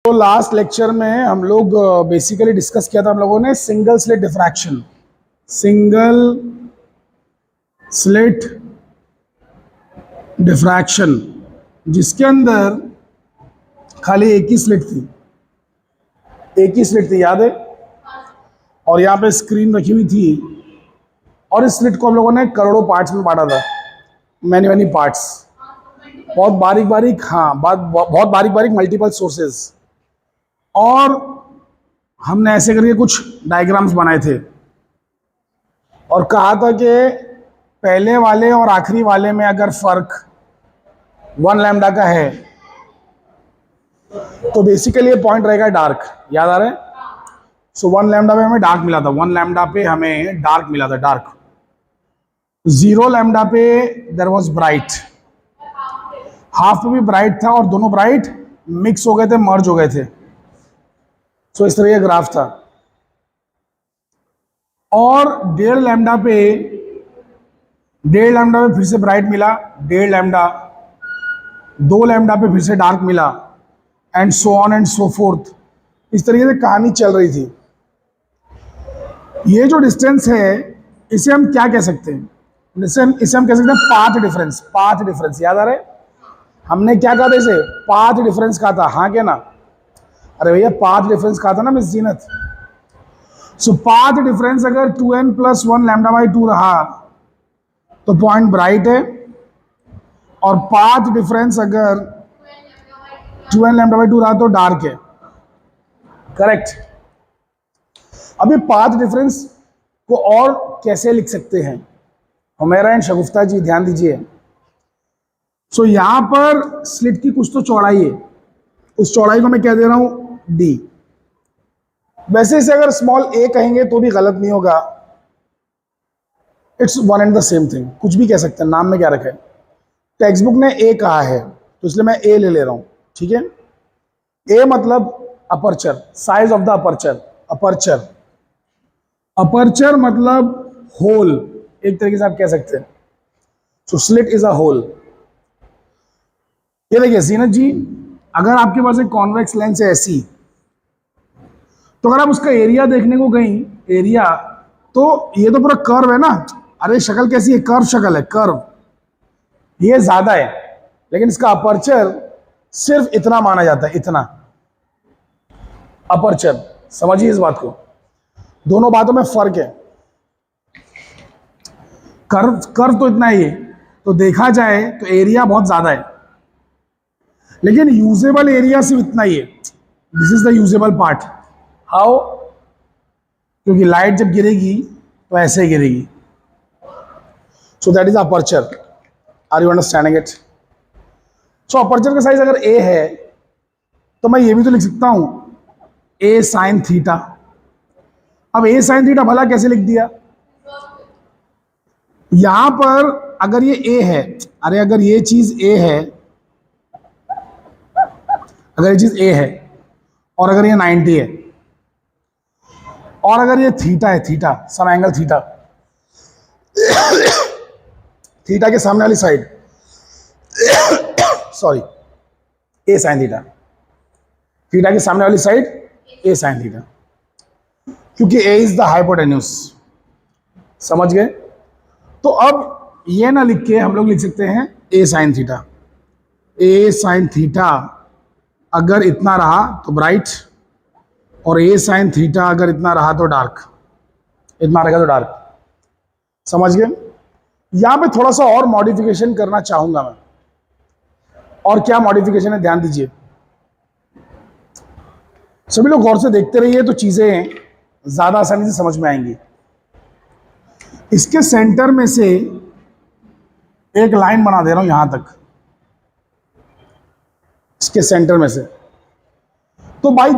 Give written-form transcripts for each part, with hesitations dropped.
तो last lecture में हम लोग बेसिकली डिस्कस किया था हम लोगों ने single slit diffraction. Single slit diffraction जिसके अंदर खाली एक ही स्लिट थी, याद है। और यहाँ पे स्क्रीन रखी हुई थी और इस स्लिट को हम लोगों ने करोड़ों पार्ट्स में बांटा था, मैनी पार्ट्स, बहुत बारीक बारीक, बहुत बारीक बारीक मल्टीपल सोर्सेज। और हमने ऐसे करके कुछ डायग्राम्स बनाए थे और कहा था कि पहले वाले और आखिरी वाले में अगर फर्क 1 लैम्डा का है तो बेसिकली ये पॉइंट रहेगा डार्क। याद आ रहा है? सो 1 लैम्डा पे हमें डार्क मिला था, 1 लैम्डा पे हमें डार्क मिला था, डार्क। 0 लैम्डा पे देयर वाज ब्राइट, हाफ पे भी ब्राइट था और दोनों ब्राइट मिक्स हो गए थे, मर्ज हो गए थे। सो इस तरह का ग्राफ था। और 1.5 लैम्डा पे फिर से ब्राइट मिला, 1.5 लैम्डा, 2 लैम्डा पे फिर से डार्क मिला, and so on and so fourth. इस तरीके से कहानी चल रही थी। ये जो डिस्टेंस है इसे हम क्या कह सकते हैं? इसे हम कह सकते हैं पाथ डिफरेंस। पाथ डिफरेंस याद आ रहा है? हमने क्या कहा था इसे? पाथ डिफरेंस कहा था, हाँ क्या ना? अरे भैया पाथ डिफरेंस कहा था ना मिस जीनत। सो पाथ डिफरेंस अगर 2n + 1 लैम्डा बाई 2 रहा तो पॉइंट ब्राइट है, और पाथ डिफरेंस अगर 2n लैम्डा बाई 2 रहा तो डार्क है। करेक्ट। अभी पाथ डिफरेंस को और कैसे लिख सकते हैं? हुमैरा एंड शगुफ्ता जी ध्यान दीजिए। सो यहां पर स्लिट की कुछ तो चौड़ाई है, उस चौड़ाई को मैं क्या दे रहा हूं? d। वैसे इसे अगर स्मॉल a कहेंगे तो भी गलत नहीं होगा, it's one and the same thing, कुछ भी कह सकते हैं, नाम में क्या रखे। टेक्स्ट बुक ने a कहा है तो इसलिए मैं a ले रहा हूं, ठीक है। a मतलब aperture, size of the aperture. Aperture मतलब होल, एक तरीके से आप कह सकते हैं। सो स्लिट इज अ होल। ये देखिए जीनत जी, अगर आपके पास एक कॉन्वेक्स लेंस है ऐसी, तो अगर आप उसका एरिया देखने को गई, एरिया, तो ये तो पूरा कर्व है ना। अरे शक्ल कैसी है? कर्व शक्ल है, कर्व। ये ज्यादा है, लेकिन इसका अपर्चर सिर्फ इतना माना जाता है, इतना अपर्चर। समझिए इस बात को, दोनों बातों में फर्क है। कर्व तो इतना ही है, तो देखा जाए तो एरिया बहुत ज्यादा है, लेकिन यूजेबल एरिया सिर्फ इतना ही है। This is the usable part. How? क्योंकि लाइट जब गिरेगी तो ऐसे ही गिरेगी। So that is aperture. Are you understanding it? So aperture का साइज अगर a है तो मैं ये भी तो लिख सकता हूं a sin थीटा। अब a sin थीटा भला कैसे लिख दिया? यहां पर अगर ये a है, अरे अगर ये चीज a है, अगर ये चीज a है और अगर ये 90 है और अगर ये थीटा है, theta some angle theta, theta के सामने वाली side, sorry, a sin theta, theta के सामने वाली साइड a sin थीटा, क्योंकि a इज द हाइपोटेन्यूज। समझ गए? तो अब ये ना लिख के हम लोग लिख सकते हैं a sin theta. a sin theta अगर इतना रहा तो ब्राइट, और a sin थीटा अगर इतना रहा तो डार्क, इतना रहेगा तो डार्क। समझ गए? यहां पे थोड़ा सा और मॉडिफिकेशन करना चाहूंगा मैं। और क्या मॉडिफिकेशन है ध्यान दीजिए। सभी लोग गौर से देखते रहिए तो चीजें ज्यादा आसानी से समझ में आएंगी। इसके सेंटर में से एक लाइन बना दे रहा हूं यहां तक, इसके सेंटर में से। तो बाय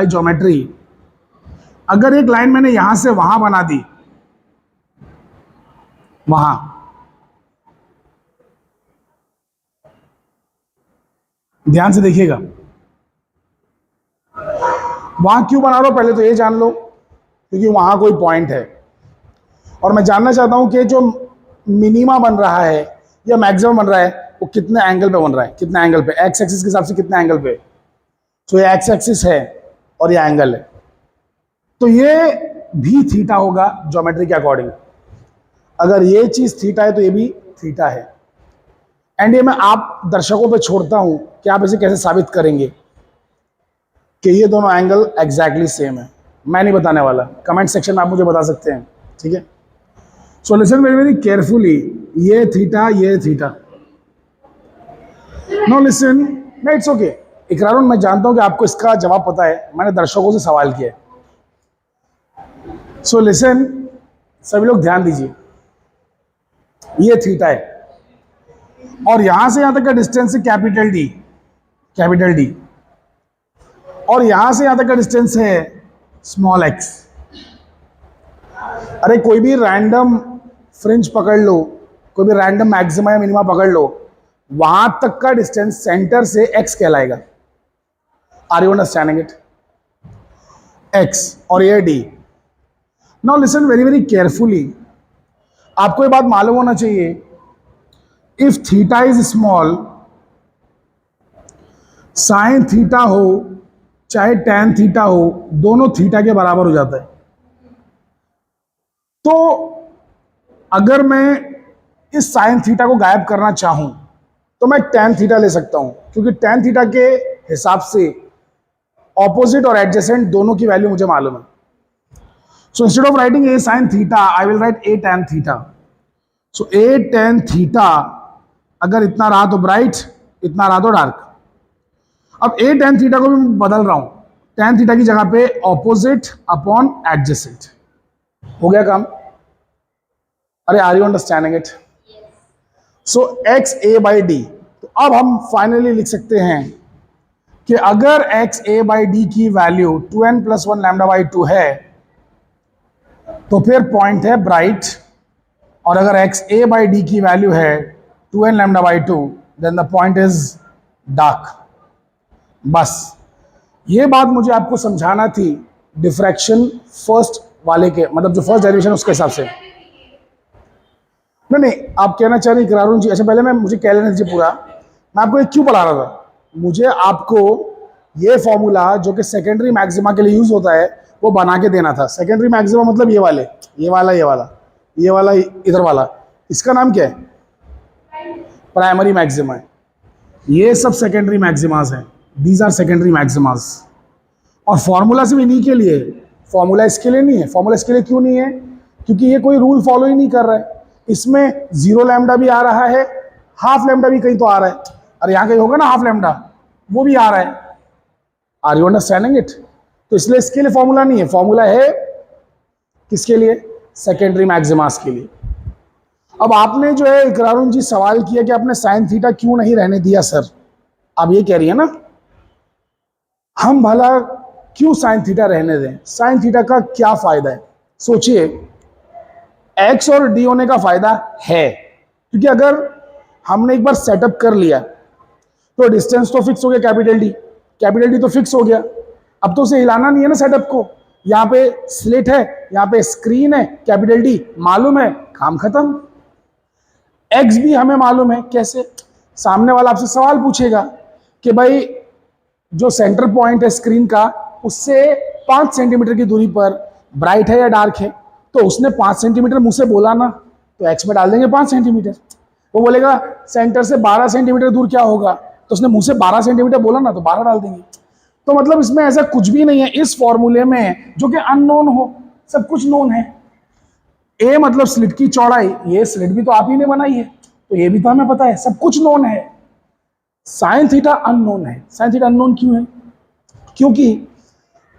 ज्योमेट्री अगर एक लाइन मैंने यहां से वहां बना दी, वहां, ध्यान से देखिएगा, वहां क्यों बना रहा हूं पहले तो ये जान लो, क्योंकि वहां कोई पॉइंट है और मैं जानना चाहता हूं कि जो मिनिमा बन रहा है या मैक्सिमम बन रहा है वो कितने एंगल पे बन रहा है, कितने एंगल पे, एक्स एक्सिस के हिसाब से कितने एंगल पे। तो ये एक्स एक्सिस है और ये एंगल है, तो ये भी थीटा होगा ज्योमेट्री के अकॉर्डिंग। अगर ये चीज थीटा है तो ये भी थीटा है। एंड ये मैं आप दर्शकों पे छोड़ता हूं कि आप इसे कैसे साबित करेंगे कि ये दोनों एंगल एग्जैक्टली सेम है। मैं नहीं बताने वाला, कमेंट सेक्शन में आप मुझे बता सकते हैं, ठीक है। So listen very very carefully, ये थीटा, ये थीटा। नो लिसन, नहीं इट्स ओके। इकरारुन, मैं जानता हूं कि आपको इसका जवाब पता है, मैंने दर्शकों से सवाल किया है। सो लिसन, सभी लोग ध्यान दीजिए, ये थीटा है और यहां से यहां तक का डिस्टेंस है कैपिटल डी, कैपिटल डी, और यहां से यहां तक का डिस्टेंस है स्मॉल एक्स। अरे कोई भी रैंडम फ्रिंज पकड़ लो, कोई भी रैंडम मैक्सिमा या मिनिमा पकड़ लो, वहां तक का डिस्टेंस सेंटर से एक्स कहलाएगा। Are you understanding it? X और ये d. Now listen very very carefully, आपको ये बात मालूम होना चाहिए, if theta is small, sine theta हो चाहे टैन थीटा हो, दोनों थीटा के बराबर हो जाता है। तो अगर मैं इस साइन थीटा को गायब करना चाहूं तो मैं टैन थीटा ले सकता हूं, क्योंकि टैन थीटा के हिसाब से ऑपोजिट और एडजेसेंट दोनों की वैल्यू मुझे मालूम है। So instead of writing a sine theta, I will write A tan theta. So A tan theta अगर इतना रहा तो ब्राइट, इतना रहा तो डार्क। अब ए टैन थीटा को भी मैं बदल रहा हूं, टैन थीटा की जगह पे ऑपोजिट अपॉन एडजेसेंट। हो गया काम? अरे are you understanding it? So x a by d. तो अब हम फाइनली लिख सकते हैं कि अगर एक्स ए बाई डी की वैल्यू 2n + 1 लैम्डा बाई 2 है तो फिर पॉइंट है ब्राइट, और अगर एक्स ए बाई डी की वैल्यू है 2n lambda by 2 then the point is dark. बस ये बात मुझे आपको समझाना थी डिफ्रैक्शन फर्स्ट वाले के, मतलब जो फर्स्ट डेरिवेशन उसके हिसाब से। नहीं, आप कहना चाह रहे इकरारुन जी, अच्छा पहले मुझे कह लेना दीजिए पूरा, मैं आपको ये क्यों पढ़ा रहा था। मुझे आपको ये फॉर्मूला जो कि सेकेंडरी मैक्सिमा के लिए यूज होता है वो बना के देना था। सेकेंडरी मैक्सिमा मतलब ये वाले, ये वाला, ये वाला, ये वाला, इधर वाला, इसका नाम क्या है? प्राइमरी मैक्सिमा है। ये सब सेकेंडरी मैक्सिमास हैं, दीज आर सेकेंडरी मैक्सिमास। और फॉर्मूला सिर्फ इन्हीं के लिए, फॉर्मूला इसके लिए नहीं है। फॉर्मूला इसके लिए क्यों नहीं है? क्योंकि ये कोई रूल फॉलो ही नहीं कर रहा है। इसमें 0 लैम्डा भी आ रहा है, हाफ लैम्डा भी कहीं तो आ रहा है, और यहां कहीं होगा ना हाफ लैम्डा, वो भी आ रहा है। Are you understanding it? तो इसलिए इसके लिए फॉर्मूला नहीं है, फॉर्मूला है किसके लिए? सेकेंडरी मैक्सिमास के लिए। अब आपने जो है इकरारुन जी सवाल किया कि आपने साइन थीटा क्यों नहीं रहने दिया सर, आप ये कह रही है ना, हम भला क्यों साइन थीटा रहने दें? साइन थीटा का क्या फायदा है? सोचिए, एक्स और डी होने का फायदा है, क्योंकि अगर हमने एक बार सेटअप कर लिया तो डिस्टेंस तो फिक्स हो गया, कैपिटल डी तो फिक्स हो गया। अब तो उसे हिलाना नहीं है ना सेटअप को। यहाँ पे स्लिट है, यहाँ पे स्क्रीन है, कैपिटल डी मालूम है, काम खत्म। एक्स भी हमें मालूम है, कैसे? सामने वाला आपसे सवाल पूछेगा कि भाई जो सेंटर पॉइंट है स्क्रीन का, उससे 5 सेंटीमीटर की दूरी पर ब्राइट है या डार्क है, तो उसने 5 सेंटीमीटर मुंह से बोला ना, तो एक्स में डाल देंगे 5 सेंटीमीटर। वो बोलेगा सेंटर से 12 सेंटीमीटर दूर क्या होगा, तो उसने मुंह से 12 सेंटीमीटर बोला ना, तो 12 डाल देंगे। तो मतलब इसमें ऐसा कुछ भी नहीं है इस फॉर्मूले में जो कि अननोन हो, सब कुछ नोन है। ए मतलब स्लिट की चौड़ाई, ये स्लिट भी तो आप ही ने बनाई है, तो ये भी तो हमें पता है, सब कुछ नोन है। साइन थीटा अननोन है। साइन थीटा अननोन क्यों है? क्योंकि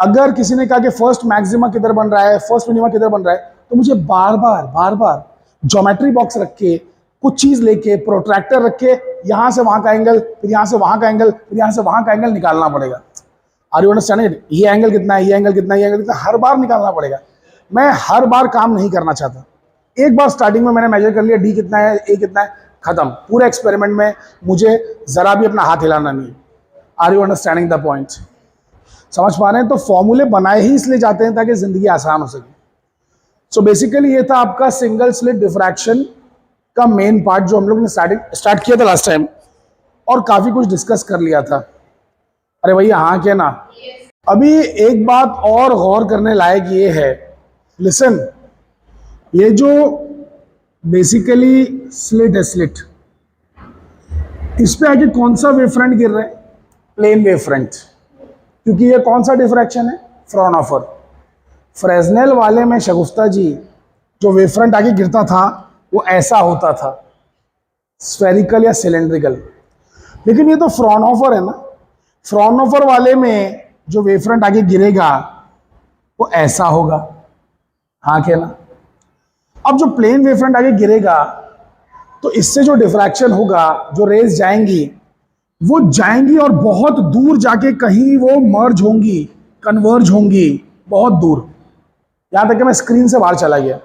अगर किसी ने कहा कि फर्स्ट मैक्सिमा किधर बन रहा है, फर्स्ट मिनिमा किधर बन रहा है, तो मुझे बार बार ज्योमेट्री बॉक्स रख के, कुछ चीज लेके, प्रोट्रैक्टर रख के, यहां से वहां का एंगल, फिर यहां से वहां का एंगल, फिर यहां से वहां का एंगल निकालना पड़ेगा। Are you understanding? ये एंगल कितना है, ये एंगल कितना है, ये एंगल कितना, हर बार निकालना पड़ेगा। मैं हर बार काम नहीं करना चाहता। एक बार स्टार्टिंग में मैंने मेजर कर लिया, डी कितना है, ए कितना है, खत्म। पूरे एक्सपेरिमेंट में मुझे जरा भी अपना हाथ हिलाना नहीं। Are you understanding the point? समझ पा रहे हैं? तो फॉर्मूले बनाए ही इसलिए जाते हैं ताकि जिंदगी आसान हो सके। सो बेसिकली ये था आपका सिंगल स्लिट डिफ्रैक्शन का मेन पार्ट, जो हम लोग ने स्टार्ट किया था लास्ट टाइम, और काफी कुछ डिस्कस कर लिया था। अरे भैया हाँ क्या ना। अभी एक बात और गौर करने लायक ये है, लिसन, ये जो बेसिकली स्लिट है, स्लिट, इस पे आगे कौन सा वेव फ्रंट गिर रहा है? प्लेन वेव फ्रंट, क्योंकि ये कौन सा डिफ्रैक्शन है? फ्राउनहोफर। फ्रेस्नेल वाले में शगुफ्ता जी जो वेव फ्रंट आगे गिरता था वो ऐसा होता था, स्फेरिकल या सिलेंड्रिकल, लेकिन ये तो फ्राउनहोफर है ना। फ्राउनहोफर वाले में जो वेव फ्रंट आगे गिरेगा वो ऐसा होगा, हाँ क्या ना। अब जो प्लेन वेव फ्रंट आगे गिरेगा तो इससे जो डिफ्रैक्शन होगा, जो रेज जाएंगी वो जाएंगी और बहुत दूर जाके कहीं वो मर्ज होंगी, कन्वर्ज होंगी, बहुत दूर, यहां तक कि मैं स्क्रीन से बाहर चला गया।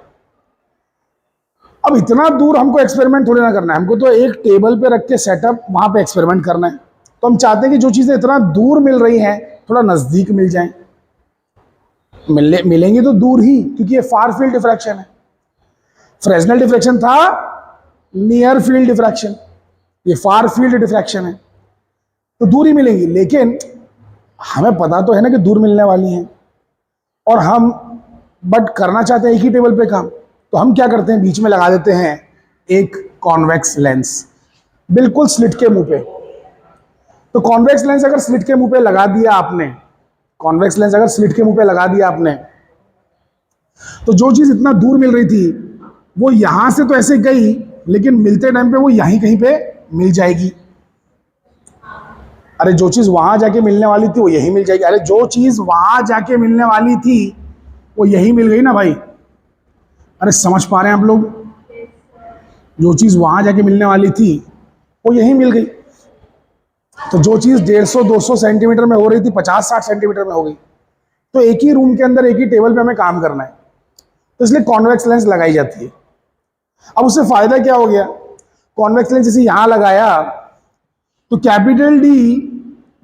अब इतना दूर हमको एक्सपेरिमेंट थोड़ी ना करना है, हमको तो एक टेबल पे रख के सेटअप वहां पे एक्सपेरिमेंट करना है। तो हम चाहते हैं कि जो चीजें इतना दूर मिल रही हैं थोड़ा नजदीक मिल जाएं। मिलेंगी तो दूर ही, क्योंकि ये फार फील्ड डिफ्रैक्शन है। फ्रेस्नेल डिफ्रैक्शन था नियर फील्ड डिफ्रैक्शन, ये फार फील्ड डिफ्रैक्शन है, तो दूर ही मिलेंगी। लेकिन हमें पता तो है ना कि दूर मिलने वाली हैं, और हम बट करना चाहते हैं एक ही टेबल पे काम। तो हम क्या करते हैं, बीच में लगा देते हैं एक कॉन्वेक्स लेंस, बिल्कुल स्लिट के मुंह पे। तो कॉन्वेक्स लेंस अगर स्लिट के मुंह पे लगा दिया आपने, कॉन्वेक्स लेंस अगर स्लिट के मुंह पे लगा दिया आपने, तो जो चीज इतना दूर मिल रही थी वो यहां से तो ऐसे गई, लेकिन मिलते टाइम पे वो यहीं कहीं पे मिल जाएगी। अरे जो चीज वहां जाके मिलने वाली थी वो यहीं मिल जाएगी। अरे जो चीज वहां जाके मिलने वाली थी वो यहीं मिल गई ना भाई। अरे समझ पा रहे हैं आप लोग? जो चीज वहां जाके मिलने वाली थी वो यहीं मिल गई। तो जो चीज 150-200 सेंटीमीटर में हो रही थी 50-60 सेंटीमीटर में हो गई। तो एक ही रूम के अंदर एक ही टेबल पे हमें काम करना है, तो इसलिए कॉन्वेक्स लेंस लगाई जाती है। अब उससे फायदा क्या हो गया? कॉन्वेक्स लेंस जैसे यहां लगाया तो कैपिटल डी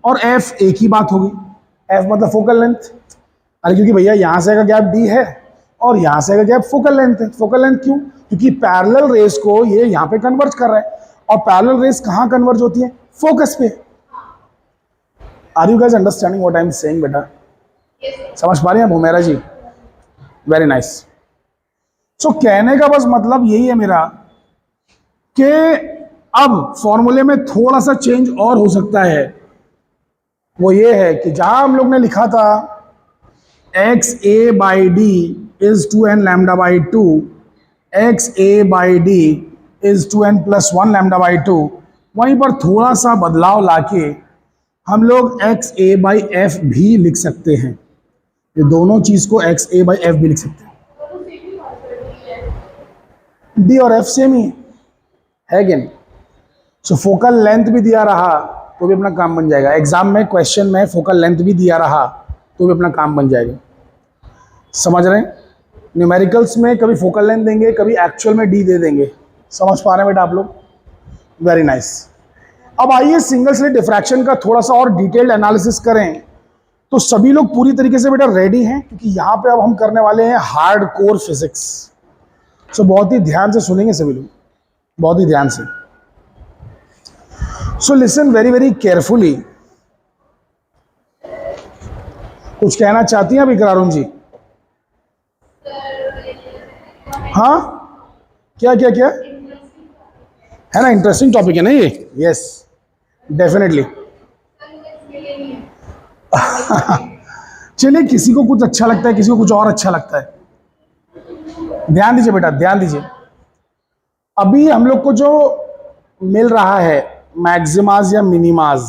और एफ एक ही बात होगी। एफ मतलब फोकल लेंथ। अरे क्योंकि भैया यहां से का गैप डी है और यहां से का गैप फोकल लेंथ है। फोकल लेंथ क्यों? क्योंकि पैरेलल रेस को ये यहां पे कन्वर्ज कर रहा है, और पैरेलल रेस कहां कन्वर्ज होती है? फोकस पे। Are you guys understanding what I am saying बेटा? समझ पा रहे हैं भूमेरा जी? Very nice. सो कहने का बस मतलब यही है मेरा कि अब फॉर्मूले में थोड़ा सा चेंज और हो सकता है। वो ये है कि जहां हम लोग ने लिखा था x a by D is 2n lambda by 2, x a by D is 2n plus 1 lambda by 2, वहीं पर थोड़ा सा बदलाव लाके हम लोग एक्स ए बाई एफ भी लिख सकते हैं। ये दोनों चीज को एक्स ए बाई एफ भी लिख सकते हैं। डी और एफ सेम ही है कि नहीं? सो फोकल लेंथ भी दिया रहा तो भी अपना काम बन जाएगा। एग्जाम में क्वेश्चन में फोकल लेंथ भी दिया रहा तो भी अपना काम बन जाएगा। समझ रहे हैं? न्यूमेरिकल्स में कभी फोकल लेंथ देंगे, कभी एक्चुअल में डी दे देंगे। समझ पा रहे हैं बेटा आप लोग? Very nice. अब आइए सिंगल स्लिट डिफ्रैक्शन का थोड़ा सा और डिटेल्ड एनालिसिस करें। तो सभी लोग पूरी तरीके से बेटा रेडी हैं, क्योंकि यहाँ पे अब हम करने वाले हैं हार्ड कोर फिजिक्स। सो बहुत ही ध्यान से सुनेंगे सभी लोग, बहुत ही ध्यान से। So listen very very carefully. कुछ कहना चाहती हैं अभी इकरारुन जी? हाँ, क्या क्या क्या है ना? इंटरेस्टिंग टॉपिक है ना ये? Yes definitely. चलिए, किसी को कुछ अच्छा लगता है, किसी को कुछ और अच्छा लगता है। ध्यान दीजिए बेटा, ध्यान दीजिए। अभी हम लोग को जो मिल रहा है मैक्सिमाज या मिनिमाज,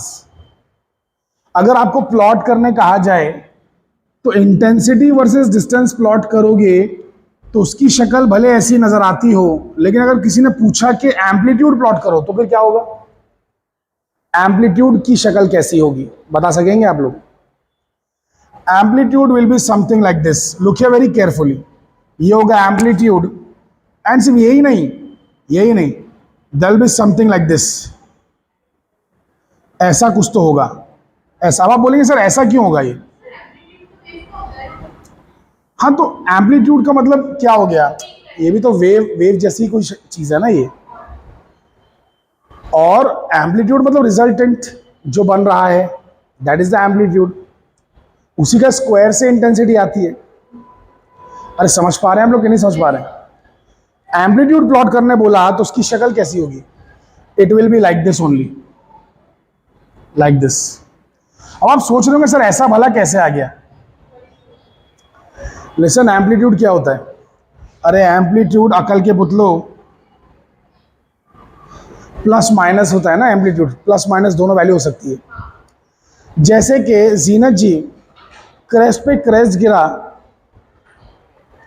अगर आपको प्लॉट करने कहा जाए तो इंटेंसिटी वर्सेस डिस्टेंस प्लॉट करोगे तो उसकी शक्ल भले ऐसी नजर आती हो, लेकिन अगर किसी ने पूछा कि एम्पलीट्यूड प्लॉट करो तो फिर क्या होगा? एम्पलीट्यूड की शक्ल कैसी होगी बता सकेंगे आप लोग? Amplitude will be something like this. Look here very carefully. ये होगा एम्पलीट्यूड, एंड सिर्फ यही नहीं, there will be something like this. ऐसा कुछ तो होगा, ऐसा। आप बोलेंगे सर ऐसा क्यों होगा ये? हाँ, तो एम्पलीट्यूड का मतलब क्या हो गया? ये भी तो वेव जैसी कोई चीज है ना ये। और एम्पलीट्यूड मतलब रिजल्टेंट जो बन रहा है, दैट इज द एम्पलीट्यूड। उसी का स्क्वायर से इंटेंसिटी आती है। अरे समझ पा रहे हैं हम लोग कि नहीं समझ पा रहे हैं? एम्पलीट्यूड प्लॉट करने बोला तो उसकी शक्ल कैसी होगी? It will be like this only, like this. अब आप सोच रहे होंगे सर ऐसा भला कैसे आ गया? लिसन, एम्पलीट्यूड क्या होता है? अरे एम्पलीट्यूड अकल के पुतलो प्लस माइनस होता है ना। एम्पलीट्यूड प्लस माइनस दोनों वैल्यू हो सकती है। जैसे कि जीनत जी क्रेस्ट पे क्रेस्ट गिरा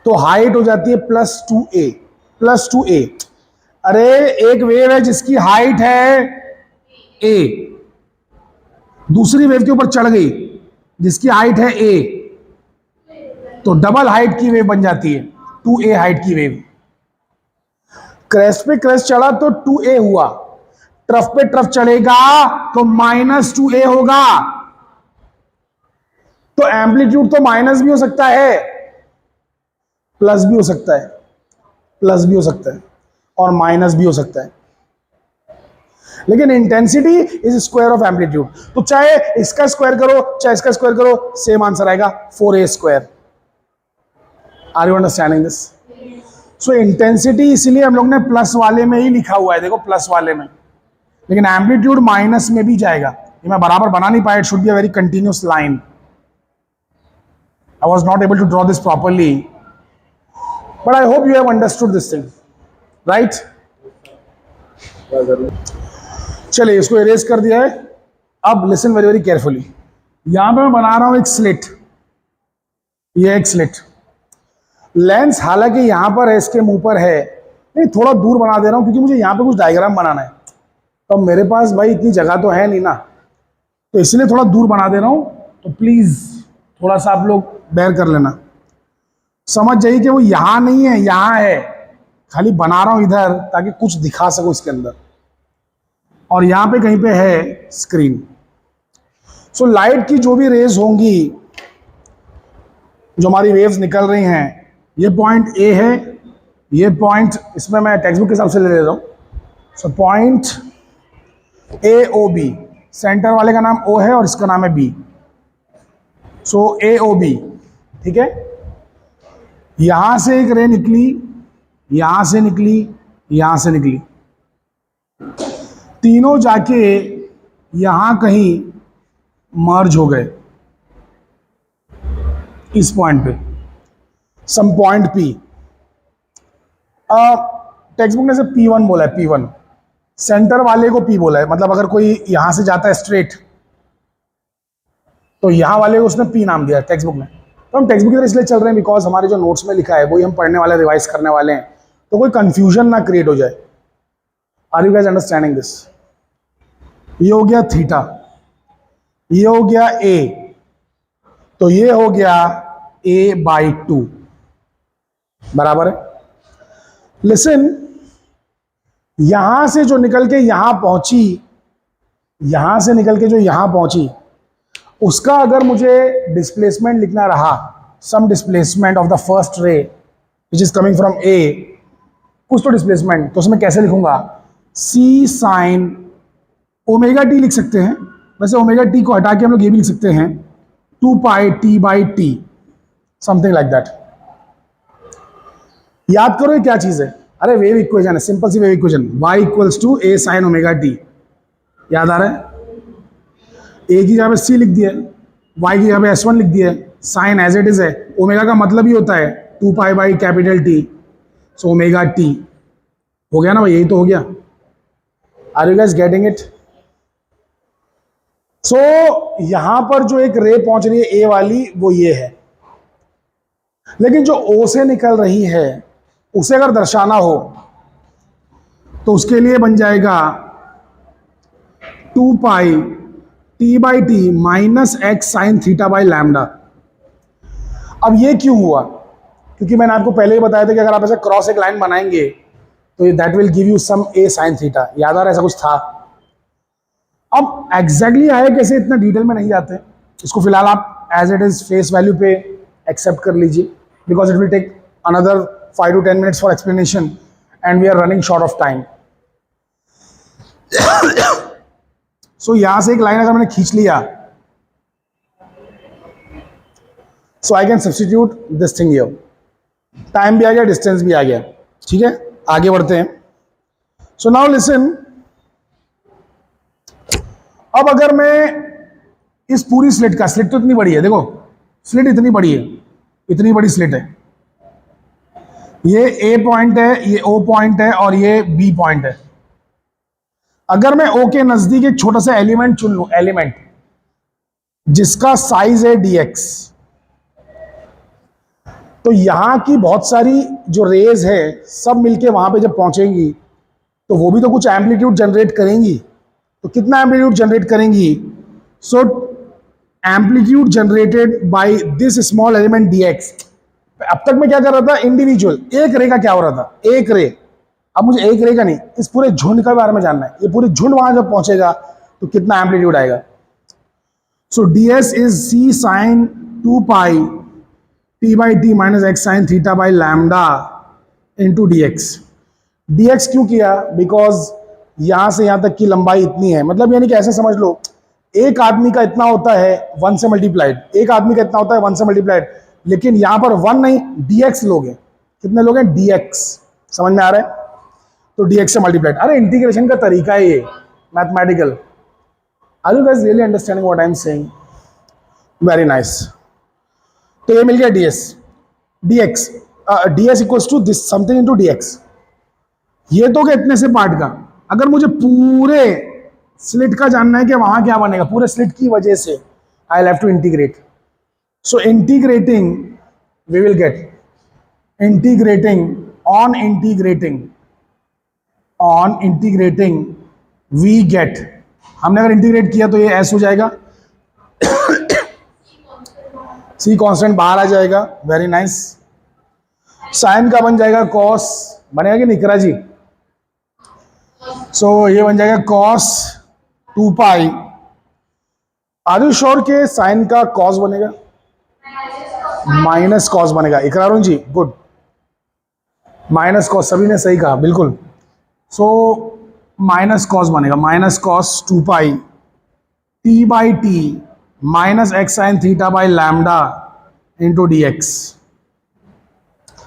तो हाइट हो जाती है +2a, +2a। अरे एक वेव है जिसकी हाइट है a, दूसरी वेव के ऊपर चढ़ गई जिसकी हाइट है a, तो डबल हाइट की वेव बन जाती है, 2a हाइट की वेव। क्रेस्ट पे क्रेस्ट चढ़ा तो 2a हुआ, ट्रफ पे ट्रफ चढ़ेगा तो -2a होगा। तो एम्पलीट्यूड तो माइनस भी हो सकता है, प्लस भी हो सकता है, प्लस भी हो सकता है और माइनस भी हो सकता है। लेकिन intensity is square of amplitude. तो चाहे इसका स्क्वायर करो चाहे इसका स्क्वायर करो, सेम आंसर आएगा 4a²। Are you understanding this? So intensity इसलिए हम लोग ने प्लस वाले में ही लिखा हुआ है, देखो प्लस वाले में, लेकिन एम्पलीट्यूड माइनस में भी जाएगा। ये मैं बराबर बना नहीं पाया, it should be a very continuous line. I was not able to draw this properly, but I hope you have understood this thing, right? चलिए इसको इरेज कर दिया है। अब लिसन वेरी वेरी केयरफुली। यहां पे मैं बना रहा हूं एक स्लिट, ये एक स्लिट। लेंस हालांकि यहां पर है, इसके मुंह पर है, नहीं थोड़ा दूर बना दे रहा हूं क्योंकि मुझे यहां पे कुछ डायग्राम बनाना है। तो मेरे पास भाई इतनी जगह तो है नहीं ना, तो इसलिए थोड़ा दूर बना दे रहा हूं। तो प्लीज थोड़ा सा आप लोग बेयर कर लेना। समझ जाइए कि वो यहां नहीं है, यहां है, खाली बना रहा हूं इधर ताकि कुछ दिखा सकूं इसके अंदर। और यहां पे कहीं पे है स्क्रीन। सो लाइट की जो भी रेज होंगी, जो हमारी वेव्स निकल रही हैं, ये पॉइंट ए है, ये पॉइंट, इसमें मैं टेक्स्ट बुक के हिसाब से ले रहा हूं। सो पॉइंट AOB, सेंटर वाले का नाम O है और इसका नाम है B। सो AOB, ठीक है। यहां से एक रे निकली, यहां से निकली, यहां से निकली, तीनों जाके यहां कहीं मर्ज हो गए इस पॉइंट पे, some point P। Text book ने से P1 बोला है, P1 सेंटर वाले को P बोला है। मतलब अगर कोई यहां से जाता है स्ट्रेट तो यहां वाले को उसने P नाम दिया टेक्स्ट बुक में। तो हम टेक्स्ट बुक की तरह इसलिए चल रहे हैं बिकॉज हमारे जो नोट्स में लिखा है वही हम पढ़ने वाले, रिवाइज करने वाले हैं, तो कोई कंफ्यूजन ना क्रिएट हो जाए। Are you guys understanding this? ये हो गया थीटा, ये हो गया A, तो ये हो गया A/2 बराबर है। लिसन, यहां से जो निकल के यहां पहुंची, यहां से निकल के जो यहां पहुंची, उसका अगर मुझे डिस्प्लेसमेंट लिखना रहा, सम displacement of the first ray which is coming from A, कुछ तो डिस्प्लेसमेंट, तो उसमें कैसे लिखूंगा? C sin ω t लिख सकते हैं। वैसे ω t को हटा के हम लोग ये भी लिख सकते हैं 2πt/t, समथिंग लाइक दैट। याद करो ये क्या चीज है? अरे वेव इक्वेशन है, सिंपल सी wave equation, y = A sin ω t। याद आ रहा है? A की जगह पे C लिख दिया, y की जगह पे S1 लिख दिया, साइन एज इट इज है। ओमेगा का मतलब ही होता है 2π/T, सो ω t हो गया ना भाई, यही तो हो गया। Are you guys getting it? So यहां पर जो एक रे पहुंच रही है A वाली, वो ये है, लेकिन जो O से निकल रही है उसे अगर दर्शाना हो तो उसके लिए बन जाएगा 2πT/T -x sin θ/λ। अब ये क्यों हुआ? क्योंकि मैंने आपको पहले ही बताया था कि अगर आप ऐसे क्रॉस एक लाइन बनाएंगे तो that will give you some A sin θ। याद आ रहा है? ऐसा कुछ था। अब एग्जैक्टली आया कैसे, इतना डिटेल में नहीं जाते, इसको फिलहाल आप as it is face value पे एक्सेप्ट कर लीजिए, because it will take another 5 to 10 minutes for explanation and we are running short of time. So यहां से एक लाइन अगर मैंने खींच लिया so I can substitute this thing here, time भी आ गया, डिस्टेंस भी आ गया। ठीक है, आगे बढ़ते हैं। सो नाउ लिसन, अब अगर मैं इस पूरी स्लिट का, स्लिट तो इतनी बड़ी है, देखो स्लिट इतनी बड़ी है, इतनी बड़ी स्लिट है, ये ए पॉइंट है, ये ओ पॉइंट है और ये बी पॉइंट है। अगर मैं ओ के नजदीक एक छोटा सा एलिमेंट चुन लूं, एलिमेंट जिसका साइज है dx, तो यहां की बहुत सारी जो रेज है सब मिलके वहां पे जब पहुंचेंगी तो वो भी तो कुछ एम्पलीट्यूड जनरेट करेंगी। तो कितना एम्पलीट्यूड जनरेट करेंगी? So amplitude generated by this small element dx। अब तक मैं क्या कर रहा था? इंडिविजुअल एक रे का क्या हो रहा था, एक रे। अब मुझे एक रे का नहीं, इस पूरे झुंड के बारे में जानना है। ये पूरे झुंड वहां जब पहुंचेगा तो कितना एम्पलीट्यूड आएगा। सो ds is c sin 2 pi t by T minus x sine theta by lambda into dx। dx क्यों किया? बिकॉज यहां से यहां तक की लंबाई इतनी है, मतलब यानी कि ऐसे समझ लो, एक आदमी का इतना होता है 1 से मल्टीप्लाइड, एक आदमी का इतना होता है 1 से मल्टीप्लाइड, लेकिन यहां पर 1 नहीं dx लोग हैं। कितने लोग हैं? dx। समझ में आ रहा है? तो dx से मल्टीप्लाइड। अरे इंटीग्रेशन का तरीका है ये, mathematical. Are you guys really understanding what I am saying? Very nice. तो ये मिल गया dx, ds equals to this something into dx। ये तो क्या इतने से पार्ट का। अगर मुझे पूरे स्लिट का जानना है कि वहां क्या बनेगा, पूरे स्लिट की वजह से I will have to integrate. So integrating we will get, on integrating we get. हमने अगर इंटीग्रेट किया तो ये एस हो जाएगा, सी कांस्टेंट बाहर आ जाएगा। Very nice. साइन का बन जाएगा कॉस, बनेगा कि निकरा जी? सो ये बन जाएगा cos 2 pi. Are you sure के साइन का कॉस बनेगा? माइनस कॉस बनेगा। Ikrarun ji good, minus cos, सभी ने सही कहा, बिल्कुल। सो माइनस कॉस बनेगा, minus cos 2 pi T by T minus x sine theta by lambda into d x.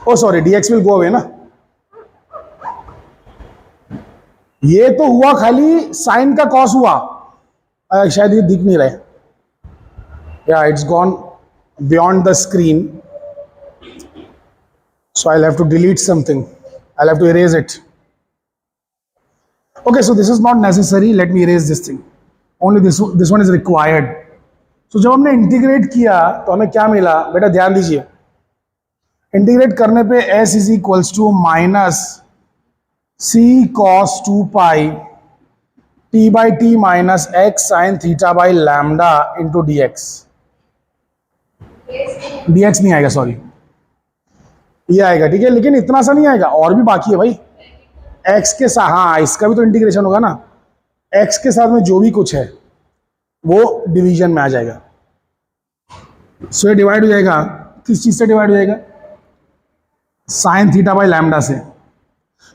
Oh sorry, d x will go away ना। ये तो हुआ खाली साइन का कॉस हुआ, शायद ये दिख नहीं रहा है, या it's gone beyond the screen, so I'll have to delete something, I'll have to erase it. Okay, so this is not necessary, let me erase this thing, only this one is required. So जब हमने integrate किया तो हमें क्या मिला बेटा, ध्यान दीजिए। इंटीग्रेट करने पे s is equals to minus c cos 2 pi T by T minus x sine theta by lambda into d x. D x नहीं आएगा, सॉरी, ये आएगा, ठीक है। लेकिन इतना सा नहीं आएगा, और भी बाकी है भाई। x के साथ, हाँ इसका भी तो इंटीग्रेशन होगा ना। x के साथ में जो भी कुछ है वो डिवीजन में आ जाएगा। सो ये डिवाइड हो जाएगा, किस चीज से डिवाइड हो जाएगा? साइन थीटा बाई लैम्डा से,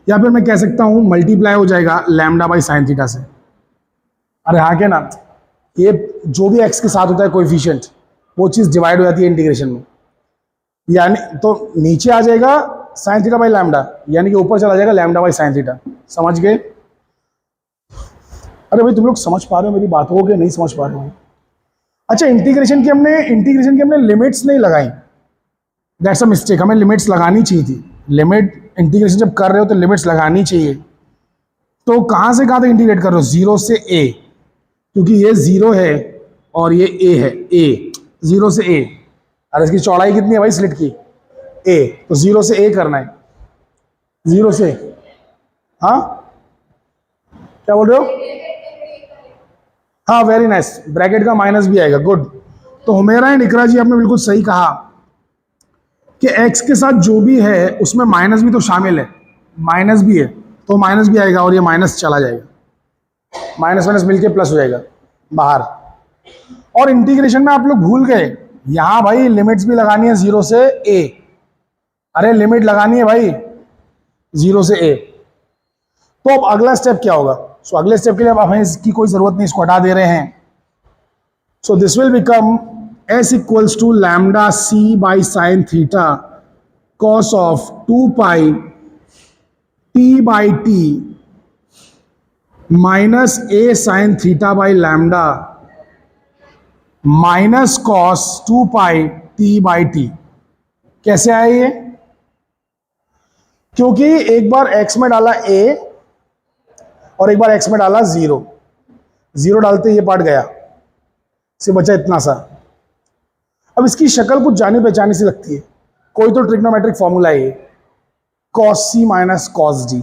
या फिर मैं कह सकता हूं मल्टीप्लाई हो जाएगा लैम्डा बाई साइन थीटा से। अरे हाँ क्या ना, ये जो भी x के साथ होता है कोएफिशिएंट, वो चीज डिवाइड हो जाती है इंटीग्रेशन में। यानी तो नीचे आ जाएगा साइन थीटा बाई लैम्डा, यानी कि ऊपर चला जाएगा लैम्डा बाई साइन थीटा। समझ गए? अरे भाई तुम लोग समझ पा रहे हो मेरी बातों को कि नहीं समझ पा रहे हो? अच्छा, इंटीग्रेशन की हमने लिमिट्स नहीं लगाई, दैट्स अ मिस्टेक। हमें लिमिट्स लगानी चाहिए थी। लिमिट इंटीग्रेशन जब कर रहे हो तो लिमिट्स लगानी चाहिए। तो कहाँ से कहाँ तक इंटीग्रेट कर रहे हो? 0 से a, क्योंकि ये 0 है और ये a है, a 0 से a। अरे इसकी चौड़ाई कितनी है भाई स्लिट की? a, तो 0 से a करना है, 0 से, हाँ क्या बोल रहे हो? हाँ वेरी नाइस, ब्रैकेट का माइनस भी आएगा, गुड। तो हुमेरा एंड इकरा जी आपने बिल्कुल सही कहा कि x के साथ जो भी है उसमें माइनस भी तो शामिल है, माइनस भी है तो माइनस भी आएगा और ये माइनस चला जाएगा, माइनस माइनस मिलके प्लस हो जाएगा बाहर। और इंटीग्रेशन में आप लोग भूल गए, यहां भाई लिमिट्स भी लगानी है 0 से a। अरे लिमिट लगानी है भाई 0 से a। तो अब अगला स्टेप क्या होगा? सो अगले स्टेप के लिए अब हमें इसकी कोई जरूरत नहीं, इसको हटा दे रहे हैं। So this will become s equals to lambda c by sine theta cos of 2 pi T by T minus A sine theta by lambda minus cos 2 pi T by t. कैसे आए ये? क्योंकि एक बार x में डाला a और एक बार x में डाला 0, 0 डालते ये पार्ट गया, से बचा इतना सा। अब इसकी शक्ल कुछ जानी पहचानी सी लगती है, कोई तो ट्रिग्नोमेट्रिक फॉर्मूला है ये, cos c minus cos D.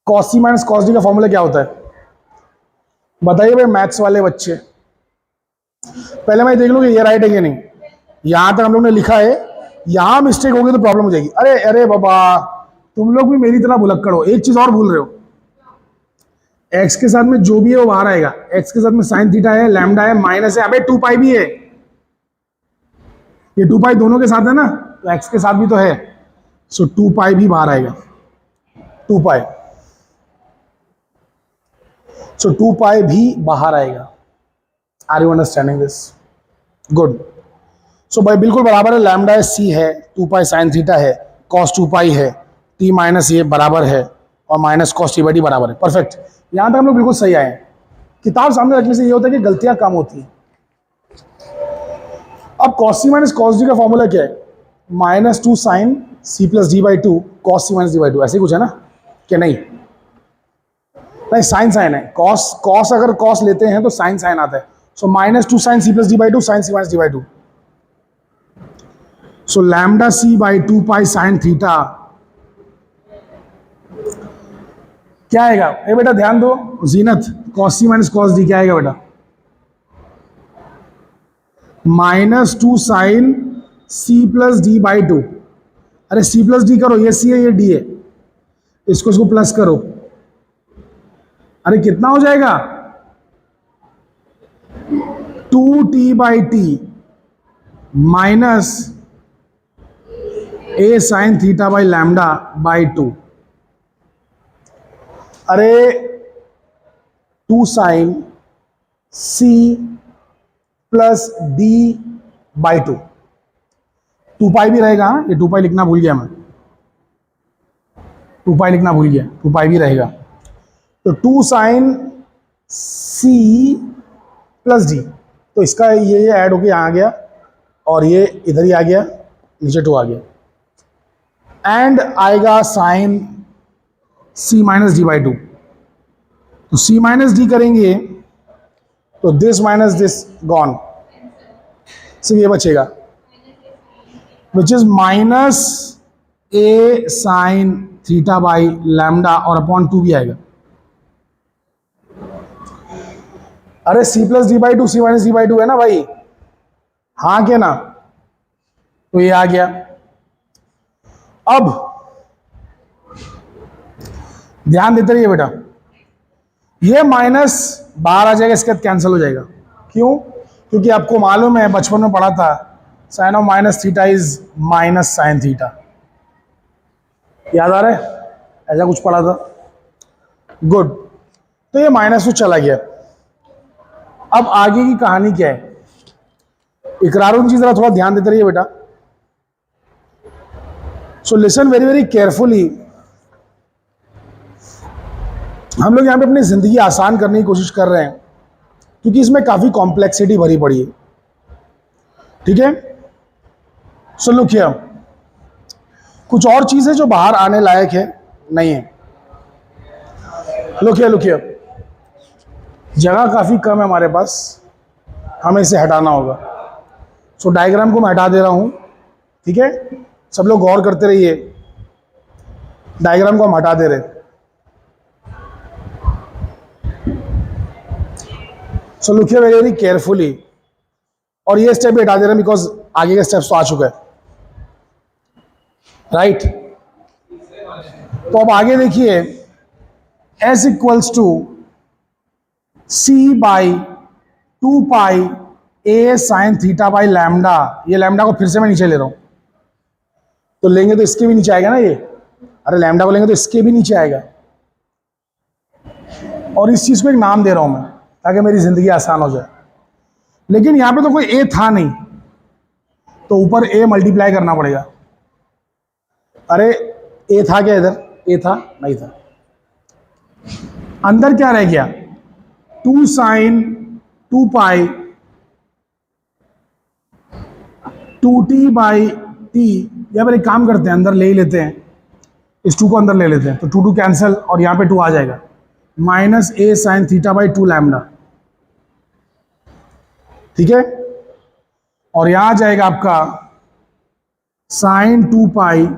Cos c minus cos d का फॉर्मूला क्या होता है बताइए भाई मैथ्स वाले बच्चे। पहले मैं देख लूँ कि ये राइट है कि नहीं। यहां तक हम लोग ने लिखा है, यहां मिस्टेक होगी तो प्रॉब्लम हो जाएगी। अरे अरे बाबा, तुम लोग भी मेरी तरह भुलक्कड़ हो। एक चीज और भूल रहे हो, x के साथ में जो भी है वो बाहर आएगा। x के साथ में साइन थीटा है, लैम्डा है, माइनस है, अबे 2 पाई भी है। ये 2 पाई दोनों के साथ है ना, तो x के साथ भी तो है, सो 2 पाई भी बाहर आएगा। 2 पाई, सो 2 पाई भी बाहर आएगा। Are you understanding this? Good. So भाई बिल्कुल बराबर है, लैम्डा सी है, 2 पाई साइन थीटा है, कॉस 2 पाई है, टी माइनस ये बराबर है और minus cos T by T बराबर है। परफेक्ट, यहां तक हम लोग बिल्कुल सही आए हैं। किताब सामने रखने से ये होता है कि गलतियां कम होती हैं। अब cos c minus cos d का फॉर्मूला क्या है? -2 sine c plus D by 2 cos c minus D by 2, ऐसे कुछ है ना कि नहीं? नहीं, साइन साइन है। कॉस कॉस अगर कॉस लेते हैं तो साइन साइन आता है। So -2 sine c plus D by 2 sine c minus D by 2। So lambda c by 2 pi sine theta क्या आएगा? ए बेटा ध्यान दो, Zeenat, cos c minus cos d क्या आएगा बेटा? -2 sine c plus D by 2। अरे सी प्लस डी करो, ये सी है ये डी है, इसको प्लस करो। अरे कितना हो जाएगा? 2t by T minus A sine theta by lambda by 2। अरे 2 sine c plus D by 2, 2 pi भी रहेगा। ये 2 पाई लिखना भूल गया मैं, 2 पाई लिखना भूल गया, 2 पाई भी रहेगा। तो 2 साइन सी प्लस डी, तो इसका ये ऐड होके यहाँ आ गया और ये इधर ही आ गया, नीचे 2 आ गया। एंड आएगा sine c minus D by 2। तो सी माइनस डी करेंगे तो दिस माइनस दिस गॉन, सिर्फ ये बचेगा, which is minus A sine theta by lambda और अपॉन 2 भी आएगा। अरे C plus D by 2 C minus D by 2 है ना भाई, हाँ के ना? तो ये आ गया। अब ध्यान देते रहिए बेटा, ये माइनस बाहर आ जाएगा, इसके बाद कैंसिल हो जाएगा। क्यों? क्योंकि आपको मालूम है, बचपन में पढ़ा था, sine of minus theta is minus sine theta. याद आ रहा है? ऐसा कुछ पढ़ा था। गुड। तो ये -2 चला गया। अब आगे की कहानी क्या है? इकरारुन जी जरा थोड़ा ध्यान देते रहिए बेटा। So listen very very carefully. हम लोग यहां पे अपनी जिंदगी आसान करने की कोशिश कर रहे हैं, क्योंकि इसमें काफी कॉम्प्लेक्सिटी भरी पड़ी है। ठीक है? सो लुक हियर, कुछ और चीजें जो बाहर आने लायक है नहीं है। लुक हियर, जगह काफी कम है हमारे पास, हमें इसे हटाना होगा। सो डायग्राम को मैं हटा दे रहा हूं। ठीक है? सब लोग गौर करते रहिए, डायग्राम को हम हटा दे रहे। सो लुक हियर वेरी केयरफुली, और ये स्टेप भी हटा दे रहे हैं बिकॉज आगे का स्टेप्स तो आ चुका है। राइट? तो अब आगे देखिए, s equals to C by 2 pi A sine theta by lambda. ये लैम्डा को फिर से मैं नीचे ले रहा हूं, तो लेंगे तो इसके भी नीचे आएगा ना ये। अरे लैम्डा को लेंगे तो इसके भी नीचे आएगा। और इस चीज को एक नाम दे रहा हूं मैं, ताकि मेरी जिंदगी आसान हो जाए। लेकिन यहां पे तो कोई ए था नहीं, तो ऊपर ए मल्टीप्लाई करना पड़ेगा। अरे ए था क्या इधर? ए था नहीं था। अंदर क्या रह गया? 2 sign 2 pi 2t by T. या फिर एक काम करते हैं, अंदर ले ही लेते हैं, इस 2 को अंदर ले लेते हैं, तो 2 कैंसिल और यहां पे 2 आ जाएगा, minus A sine theta by 2 lambda. ठीक है, और यहां आ जाएगा आपका sine 2 pi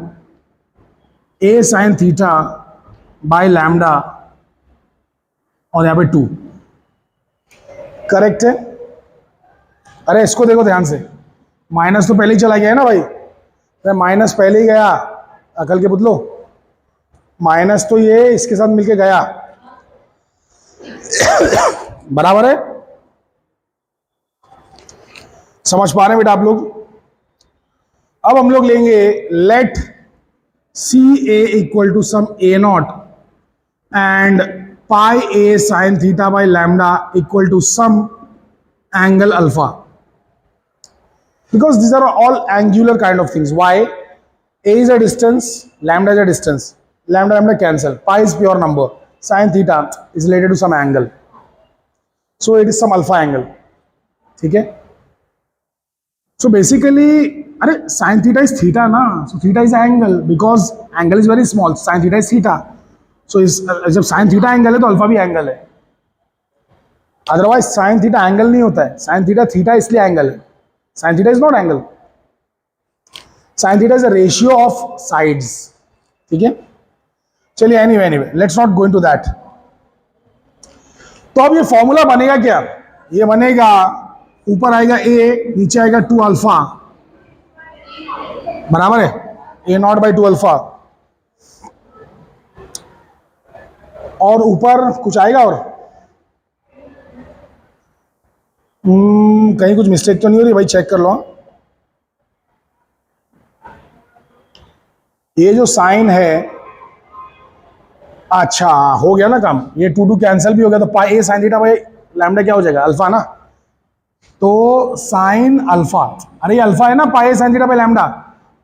A sine theta by lambda और यहां पे 2। करेक्ट है? अरे इसको देखो ध्यान से, माइनस तो पहले ही चला गया है ना भाई, अरे माइनस पहले ही गया, अकल के पुतलो, माइनस तो ये इसके साथ मिलके गया। बराबर है? समझ पा रहे हैं बेटा आप लोग? अब हम लोग लेंगे let C A equal to some A naught and pi A sine theta by lambda equal to some angle alpha, because these are all angular kind of things. Why? A is a distance, lambda is a distance, lambda cancel, pi is pure number, sin theta is related to some angle, so it is some alpha angle. ठीक है? So basically, अरे sin theta is theta ना, so theta is angle because angle is very small, sin theta is theta, so जब sin theta angle है तो alpha भी angle है, otherwise sin theta angle नहीं होता है, sin theta theta इसलिए angle है, sin theta is not angle, sin theta is a ratio of sides. ठीक है, चलिए anyway let's not go into that. तो अब ये फॉर्मूला बनेगा क्या? ये बनेगा, ऊपर आएगा a, नीचे आएगा 2 अल्फा, बराबर है a नॉट बाई 2 अल्फा, और ऊपर कुछ आएगा और कहीं कुछ मिस्टेक तो नहीं हो रही भाई? चेक कर लो। ये जो साइन है, अच्छा हो गया ना काम, ये 2 कैंसिल भी हो गया, तो पाई A sine theta by lambda क्या हो जाएगा? अल्फा ना, तो साइन अल्फा, अरे ये अल्फा है ना, pi A sine theta by lambda,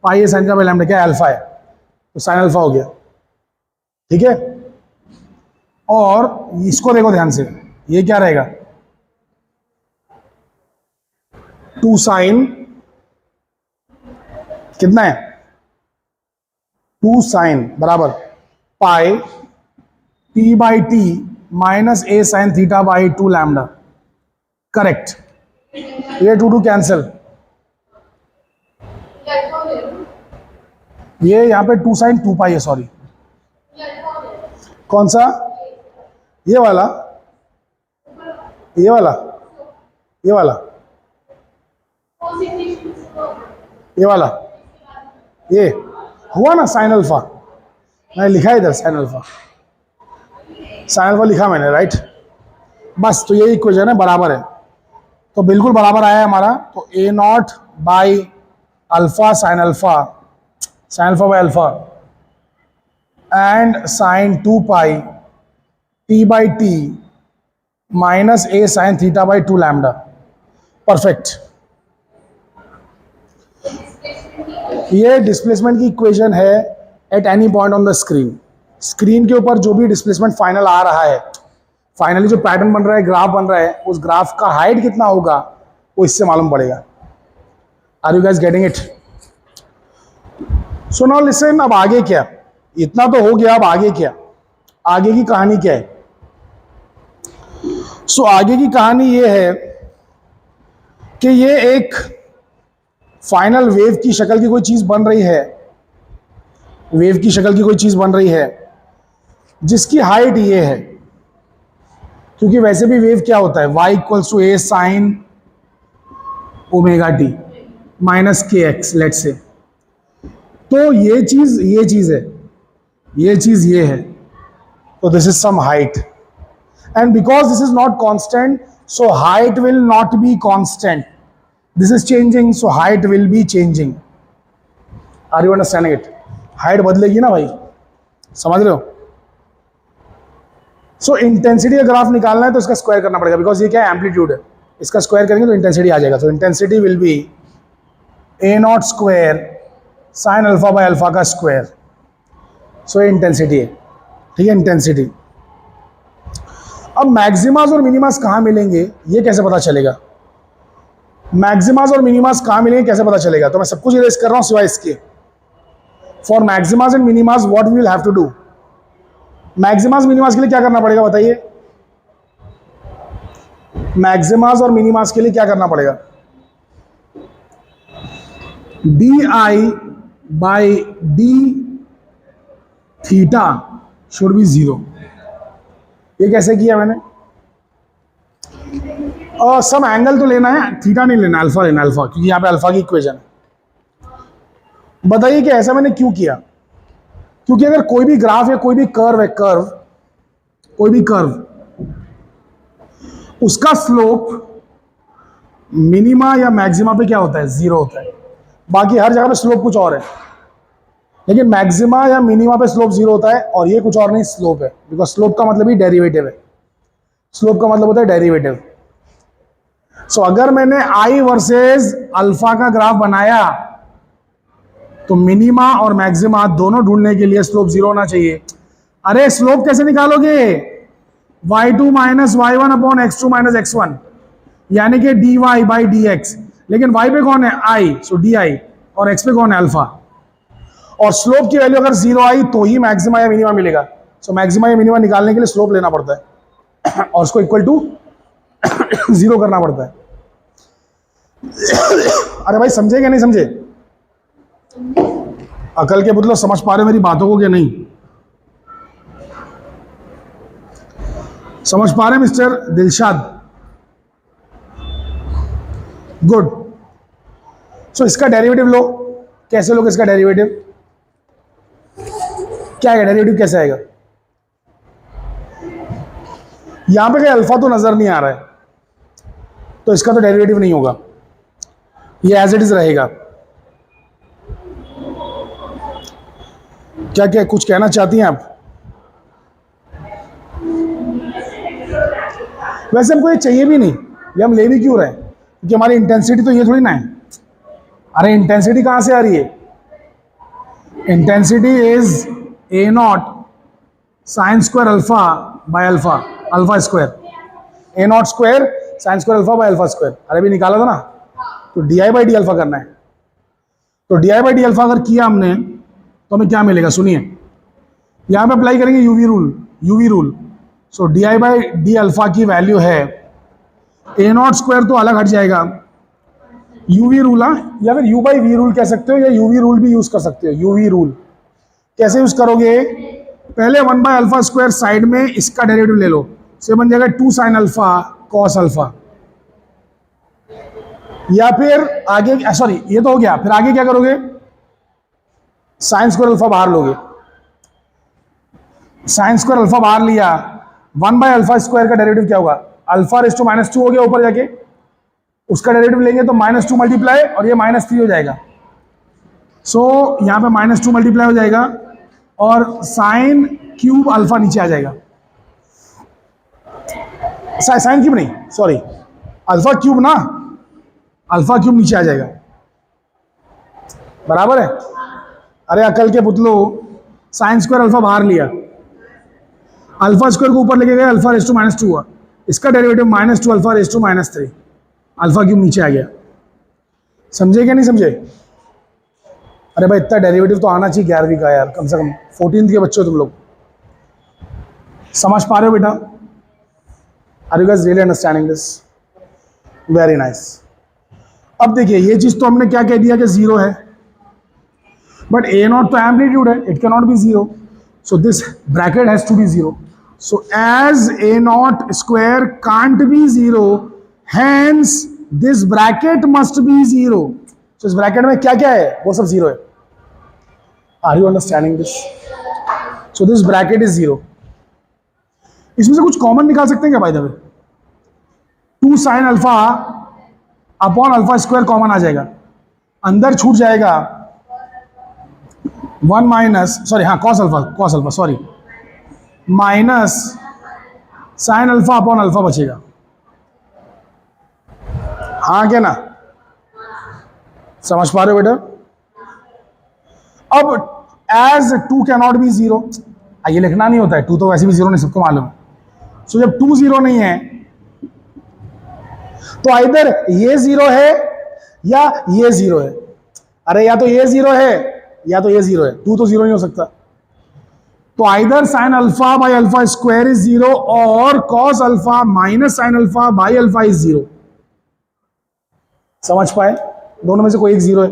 pi A sine theta by lambda क्या है? अल्फा है, तो साइन अल्फा हो गया। ठीक है, और इसको देखो ध्यान से, ये क्या रहेगा? 2 साइन कितना है? 2 साइन बराबर pi T by T minus A sine theta by 2 lambda. Correct, ये 2 कैंसिल, ये यहां पे 2 साइन 2 पाई है, सॉरी कौन सा? ये वाला, ये वाला, ये वाला, ये वाला, ये हुआ ना साइन अल्फा, मैंने लिखा इधर साइन अल्फा, साइन अल्फा लिखा मैंने, राइट? बस, तो ये इक्वेशन है, बराबर है, तो बिल्कुल बराबर आया है हमारा। तो A not by alpha sine alpha by alpha and sine 2 pi T by T minus A sine theta by 2 lambda. Perfect. ये डिस्प्लेसमेंट की इक्वेशन है at any point on the screen. Screen के ऊपर जो भी डिस्प्लेसमेंट फाइनल आ रहा है, finally जो पैटर्न बन रहा है, ग्राफ बन रहा है, उस ग्राफ का हाइट कितना होगा वो इससे मालूम पड़ेगा। Are you guys getting it? So now listen, अब आगे क्या? इतना तो हो गया, अब आगे क्या? आगे की कहानी क्या है? सो आगे की कहानी ये है कि ये एक फाइनल वेव की शक्ल की कोई चीज बन रही है, वेव की शक्ल की कोई चीज बन रही है जिसकी हाइट ये है, क्योंकि वैसे भी वेव क्या होता है? y equals to A sine omega T minus K X, let say. तो ये चीज है, ये चीज ये है, तो this is some height, and because this is not constant, so height will not be constant. This is changing, so height will be changing. Are you understanding it? Height बदलेगी ना भाई, समझ रहे हो? सो इंटेंसिटी का ग्राफ निकालना है तो इसका स्क्वायर करना पड़ेगा, बिकॉज ये क्या है? एम्पलीट्यूड है, इसका स्क्वायर करेंगे तो इंटेंसिटी आ जाएगा। तो intensity will be A naught square sine alpha by alpha का स्क्वायर। सो ये इंटेंसिटी है, ठीक है, इंटेंसिटी। अब मैक्सिमास और मिनिमास कहाँ मिलेंगे ये कैसे पता चलेगा? मैक्सिमास और मिनिमास कहाँ मिलेंगे कैसे पता चलेगा? तो मैं सब कुछ इरेज कर रहा हूँ सिवाय इसके। For maximas and minimas what we will have to do? Maximas minimas के लिए क्या करना पड़ेगा बताइए? मैक्सिमास और मिनिमास के लिए क्या करना पड़ेगा? D I by D theta should be 0। ये कैसे किया मैंने? और सब एंगल तो लेना है, थीटा नहीं लेना, अल्फा लेना, अल्फा, क्योंकि यहां पे अल्फा की इक्वेशन है। बताइए कि ऐसा मैंने क्यों किया? क्योंकि अगर कोई भी ग्राफ या कोई भी कर्व है, कोई भी कर्व, उसका स्लोप मिनिमा या मैक्सिमा पे क्या होता है? 0 होता है। बाकी हर जगह पे स्लोप कुछ और है, लेकिन मैक्सिमा या मिनिमा पे स्लोप 0 होता है, और ये कुछ और नहीं स्लोप है, बिकॉज स्लोप का मतलब ही डेरिवेटिव है। स्लोप का मतलब होता है डेरिवेटिव। सो अगर मैंने आई वर्सेस अल्फा का ग्राफ बनाया तो मिनिमा और मैक्सिमा दोनों ढूंढने के लिए स्लोप 0 होना चाहिए। अरे स्लोप कैसे निकालोगे? y2 minus y1 upon x2 minus x1, यानी कि dy बाई dx। लेकिन y पे कौन है? i, सो di, और x पे कौन है? अल्फा। और स्लोप की वैल्यू अगर 0 आई तो ही मैक्सिमा या मिनिमा मिलेगा। सो मैक्सिमा या मिनिमा निकालने के लिए स्लोप लेना पड़ता है और उसको इक्वल टू 0 करना पड़ता है। अरे भाई समझे क्या नहीं समझे? अकल के पुतलो समझ पा रहे हो मेरी बातों को क्या नहीं? समझ पा रहे मिस्टर दिलशाद? गुड। सो इसका डेरिवेटिव लो। कैसे लोगे इसका डेरिवेटिव? क्या है डेरिवेटिव? कैसे आएगा? यहां पे कोई अल्फा तो नजर नहीं आ रहा है, तो इसका तो डेरिवेटिव नहीं होगा, ये एज इट इज रहेगा। क्या क्या कुछ कहना चाहती हैं आप? वैसे हमको ये चाहिए भी नहीं, ये हम ले भी क्यों रहे हैं? क्योंकि हमारी इंटेंसिटी तो ये थोड़ी ना है। अरे इंटेंसिटी कहां से आ रही है? Intensity is a not sine square alpha by alpha, alpha square. A naught square sine square alpha by alpha square. अरे भी निकाला था ना, तो D I by D alpha करना है। तो D I by D alpha अगर किया हमने तो हमें क्या मिलेगा? सुनिए, यहां पे अप्लाई करेंगे UV rule. So D I by D alpha की वैल्यू है ए नॉट स्क्वायर, तो अलग हट जाएगा, यूवी रूल। या फिर यू बाई वी रूल कह सकते हो, या यूवी रूल भी यूज कर सकते हो। यूवी रूल कैसे यूज करोगे? पहले 1 बाय अल्फा स्क्वायर साइड में इसका डेरिवेटिव ले लो, से बन जाएगा 2 साइन अल्फा कॉस अल्फा। या फिर आगे, सॉरी ये तो हो गया, फिर आगे क्या करोगे? साइन स्क्वायर अल्फा बाहर लोगे। साइन स्क्वायर अल्फा बाहर लिया, 1 बाय अल्फा स्क्वायर का डेरिवेटिव क्या होगा? अल्फा रेस टू -2 हो गया ऊपर जाके, उसका डेरिवेटिव लेंगे तो -2 मल्टीप्लाई, और ये -3 हो जाएगा। सो यहां पे -2 मल्टीप्लाई हो जाएगा, और साइन क्यूब अल्फा नीचे आ जाएगा। साइन क्यूब नहीं, सॉरी अल्फा क्यूब ना, अल्फा क्यूब नीचे आ जाएगा। बराबर है? अरे अकल के पुतलो, साइन स्क्वायर अल्फा बाहर लिया, अल्फा स्क्वायर को ऊपर लेके गए, अल्फा रेस टू -2 हुआ, इसका derivative -2 alpha raise to -3, alpha cube नीचे आ गया। समझे क्या नहीं समझे? अरे भाई इतना डेरिवेटिव तो आना चाहिए 11वीं का यार, कम से कम 14th के बच्चे हो तुम लोग। समझ पा रहे हो बेटा? Are you guys really understanding this? Very nice. अब देखिए ये चीज तो हमने क्या कह दिया कि 0 है, बट ए नॉट तो एम्पलीट्यूड है, it can not be 0, so this bracket has to be 0। So as A naught square can't be 0, hence this bracket must be 0। so इस ब्रैकेट में क्या क्या है? वो सब 0 है। Are you understanding this? so this bracket is 0। इसमें से कुछ कॉमन निकाल सकते हैं क्या? By the way 2 sine alpha upon alpha square common आ जाएगा, अंदर छूट जाएगा 1 माइनस, सॉरी हाँ cos alpha sorry, minus sine alpha upon alpha बचेगा। हाँ क्या ना, समझ पा रहे हो बेटा? अब एज 2 कैन नॉट बी 0, ये लिखना नहीं होता है, 2 तो वैसे भी 0 नहीं, सबको मालूम है। सो जब 2 0 नहीं है तो इधर ये 0 है या ये 0 है। अरे या तो ये 0 है या तो ये 0 है, 2 तो 0 नहीं हो सकता। तो either sign alpha by alpha square is 0 और cos alpha minus sine alpha by alpha is 0। समझ पाए? दोनों में से कोई एक 0 है।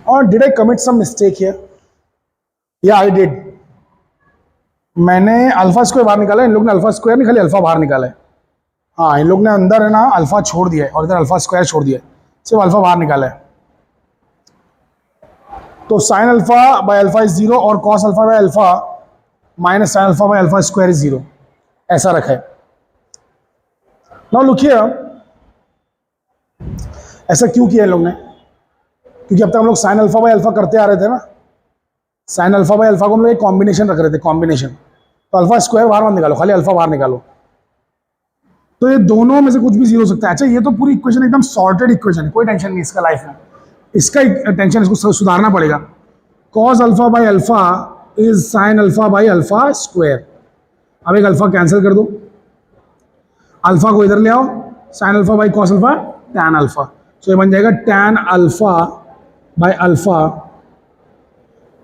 और did I commit some mistake here? या आई डिड। मैंने अल्फा स्क्वायर बाहर निकाला, इन लोग ने अल्फा स्क्वायर नहीं, खाली अल्फा बाहर निकाला है। हाँ, इन लोग ने अंदर है ना अल्फा छोड़ दिया है और इधर अल्फा स्क्वायर छोड़ दिया है, सिर्फ अल्फा बाहर निकाला है। तो sign alpha by alpha is 0 और cos alpha by alpha minus sine alpha by alpha square is 0, ऐसा रखा है। नाउ लुक हियर, ऐसा क्यों किया इन लोग ने? क्योंकि अब तक हम लोग साइन अल्फा बाय अल्फा करते आ रहे थे ना, साइन अल्फा बाय अल्फा को हम लोग एक कॉम्बिनेशन रख रहे थे, कॉम्बिनेशन। तो अल्फा स्क्वायर बाहर मत निकालो, खाली अल्फा बाहर निकालो। तो ये दोनों में से कुछ भी 0 हो सकता है। अच्छा, ये तो पूरी इक्वेशन एकदम सॉर्टेड इक्वेशन है, कोई टेंशन नहीं इसका लाइफ में, इसका टेंशन, इसको सुधारना पड़ेगा। Cos alpha by alpha is sine alpha by alpha square. अब एक अल्फा कैंसिल कर दो, अल्फा को इधर ले आओ, sign alpha by cos alpha tan alpha. तो ये बन जाएगा टैन अल्फा बाय अल्फा,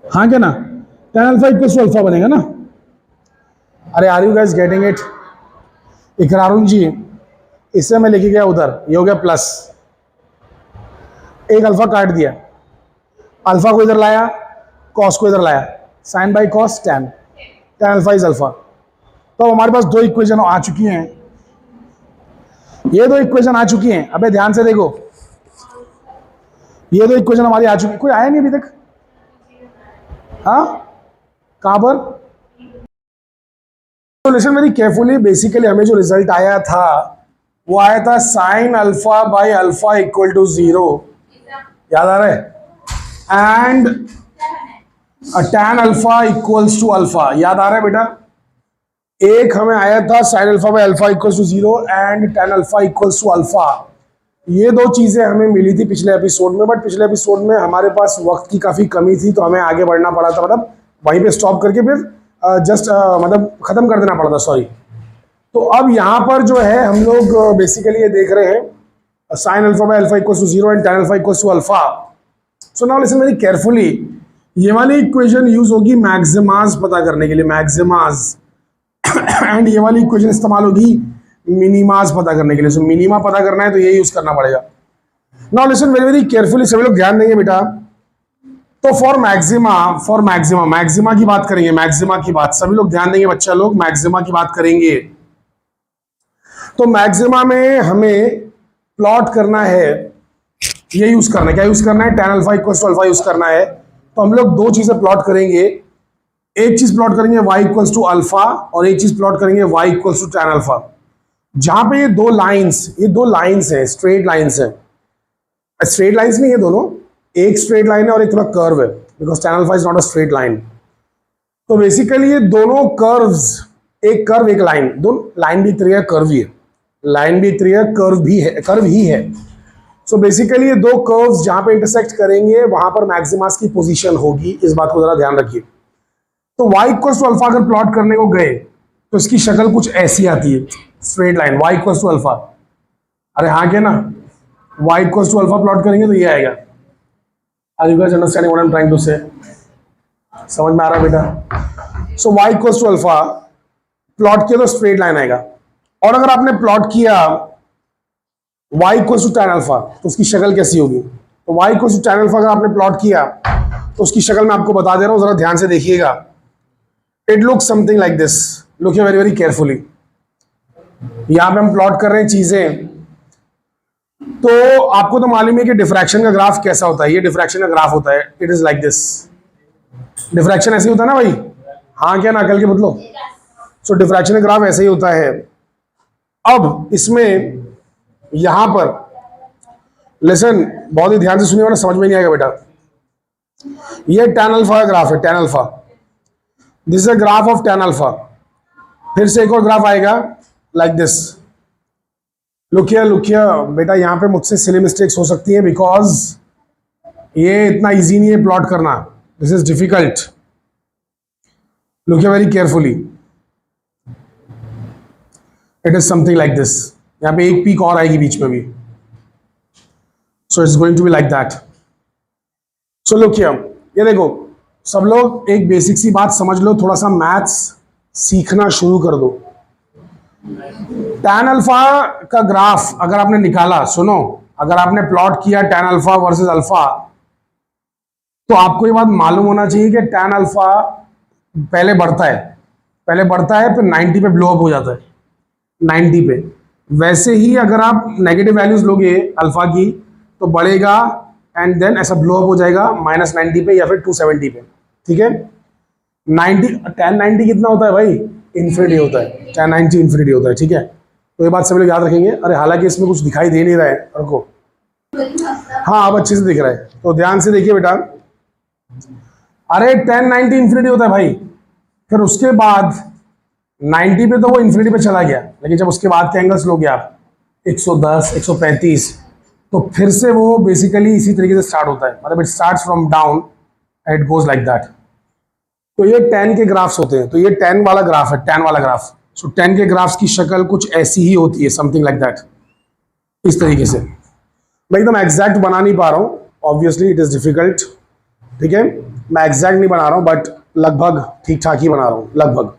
हाँ क्या ना, tan alpha equal to alpha बनेगा ना। अरे are you guys getting it? इकरारुन जी, इससे मैं लेके गया उधर, ये हो गया प्लस, एक अल्फा काट दिया, अल्फा को इधर लाया, कॉस को इधर लाया, sine by cos tan, tan alpha is alpha. तो हमारे पास दो इक्वेशन आ चुकी हैं, ये दो इक्वेशन आ चुकी हैं। अबे ध्यान से देखो, ये दो इक्वेशन हमारी आ चुकी। कोई आया नहीं अभी तक? हाँ, कहां पर? तो लिसन वेरी केयरफुली, बेसिकली हमें जो रिजल्ट आया था वो आया था sine alpha by alpha equal to 0, याद आ रहा है? And tan alpha equals to alpha, याद आ रहा है बेटा? एक हमें आया था sine alpha by alpha equals to 0 and tan alpha equals to alpha. ये दो चीजें हमें मिली थी पिछले एपिसोड में, बट पिछले एपिसोड में हमारे पास वक्त की काफी कमी थी, तो हमें आगे बढ़ना पड़ा था, मतलब वहीं पे स्टॉप करके फिर जस्ट मतलब खत्म कर देना पड़ा था, सॉरी। तो अब यहाँ पर जो है हम लोग बेसिकली ये देख रहे हैं sine alpha by alpha equals to 0 and tan alpha equals to alpha. So now listen very carefully, ये वाली इक्वेशन यूज होगी मैक्सिमास पता करने के लिए, मैक्सिमास, एंड ये वाली इक्वेशन इस्तेमाल होगी मिनिमास पता करने के लिए। सो मिनिमा पता करना है तो ये यूज करना पड़ेगा। Now listen very very carefully, सभी लोग ध्यान देंगे बेटा। तो फॉर मैक्सिमा की बात करेंगे, मैक्सिमा की बात सभी लोग ध्यान देंगे, बच्चा लोग मैक्सिमा की बात करेंगे। तो मैक्सिमा में हमें प्लॉट करना है, ये यूज करना है, क्या यूज करना है? Tan alpha equals to alpha use करना है। तो हम लोग दो चीजें प्लॉट करेंगे, एक चीज प्लॉट करेंगे y इक्वल्स टू अल्फा और एक चीज प्लॉट करेंगे y equals to tan alpha. जहां पे ये दो लाइंस हैं, स्ट्रेट लाइंस हैं, स्ट्रेट लाइंस नहीं है दोनों, एक स्ट्रेट लाइन है और एक थोड़ा कर्व है, because tan alpha is not a straight line. तो बेसिकली ये दोनों कर्व्स, एक कर्व एक लाइन, दोनों लाइन भी इतनी है, कर्व भी है, लाइन भी इतनी है, कर्व ही है। सो बेसिकली ये दो कर्व्स जहां पे इंटरसेक्ट करेंगे वहां पर मैक्सिमास की पोजीशन होगी, इस बात को जरा ध्यान रखिए। तो y इक्वल्स टू अल्फा अगर प्लॉट करने को गए तो इसकी शक्ल कुछ ऐसी आती है, straight line y equals to alpha. अरे हाँ क्या ना, y equals to alpha plot करेंगे तो ये आएगा। Are you guys understanding what I am trying to say? समझ में आ रहा है बेटा? सो y equals to alpha plot किया तो स्ट्रेट लाइन आएगा, और अगर आपने प्लॉट किया y equals to tan alpha तो उसकी शक्ल कैसी होगी? तो y equals to tan alpha अगर आपने प्लॉट किया तो उसकी शक्ल मैं आपको बता दे रहा हूं, जरा ध्यान से देखिएगा। It looks something like this, look very very carefully. यहां पे हम प्लॉट कर रहे हैं चीजें, तो आपको तो मालूम है कि डिफ्रैक्शन का ग्राफ कैसा होता है, ये डिफ्रैक्शन का ग्राफ होता है, it is like this. Diffraction ऐसे ही होता है ना भाई? हाँ क्या ना, कल के बदलो। सो डिफ्रैक्शन का ग्राफ ऐसे ही होता है। अब इसमें यहां पर लिसन, बहुत ही ध्यान से सुनिए वरना समझ में नहीं आएगा बेटा। ये टैन अल्फा का ग्राफ है, tan alpha, this is a graph of tan alpha. फिर से एक और ग्राफ आएगा लाइक दिस, लुक हियर बेटा, यहाँ पे मुझसे सिली मिस्टेक्स हो सकती है बिकॉज ये इतना इजी नहीं है प्लॉट करना, this is difficult. Look here very carefully, it is something like this. यहाँ पे एक पीक और आएगी बीच में भी, so it's going to be like that. So look here, ये देखो सब लोग एक बेसिक सी बात समझ लो, थोड़ा सा मैथ्स सीखना शुरू कर दो। टैन अल्फा का ग्राफ अगर आपने निकाला, सुनो, अगर आपने प्लॉट किया टैन अल्फा वर्सेस अल्फा, तो आपको ये बात मालूम होना चाहिए कि टैन अल्फा पहले बढ़ता है फिर 90 पे ब्लो अप हो जाता है, 90 पे। वैसे ही अगर आप नेगेटिव वैल्यूज लोगे अल्फा की तो बढ़ेगा एंड देन ऐसा ब्लो अप हो जाएगा -90 पे या फिर 270 पे, ठीक है। 1090 कितना होता है भाई? इन्फिनिटी होता है, 1090 इन्फिनिटी होता है, ठीक है। तो ये बात सब लोग याद रखेंगे। अरे हालांकि इसमें कुछ दिखाई दे नहीं रहा है, रुको, हाँ अब अच्छे से दिख रहा है, तो ध्यान से देखिए बेटा। अरे 1090 इन्फिनिटी होता है भाई, फिर उसके बाद 90 पे तो वो इन्फिनिटी पे चला गया, लेकिन जब उसके बाद के एंगल्स लोगे आप 110, 135, तो फिर से वो बेसिकली इसी तरीके से स्टार्ट होता है, मतलब it starts from down and it goes like that. तो ये 10 के ग्राफ्स होते हैं, तो ये 10 वाला ग्राफ है, 10 वाला ग्राफ। सो 10 के ग्राफ्स की शक्ल कुछ ऐसी ही होती है, समथिंग लाइक दैट, इस तरीके से। मैं एकदम एग्जैक्ट बना नहीं पा रहा हूँ, ऑब्वियसली इट इज डिफिकल्ट, ठीक है। मैं एग्जैक्ट नहीं बना रहा हूँ बट लगभग ठीक ठाक ही बना रहा हूँ, लगभग।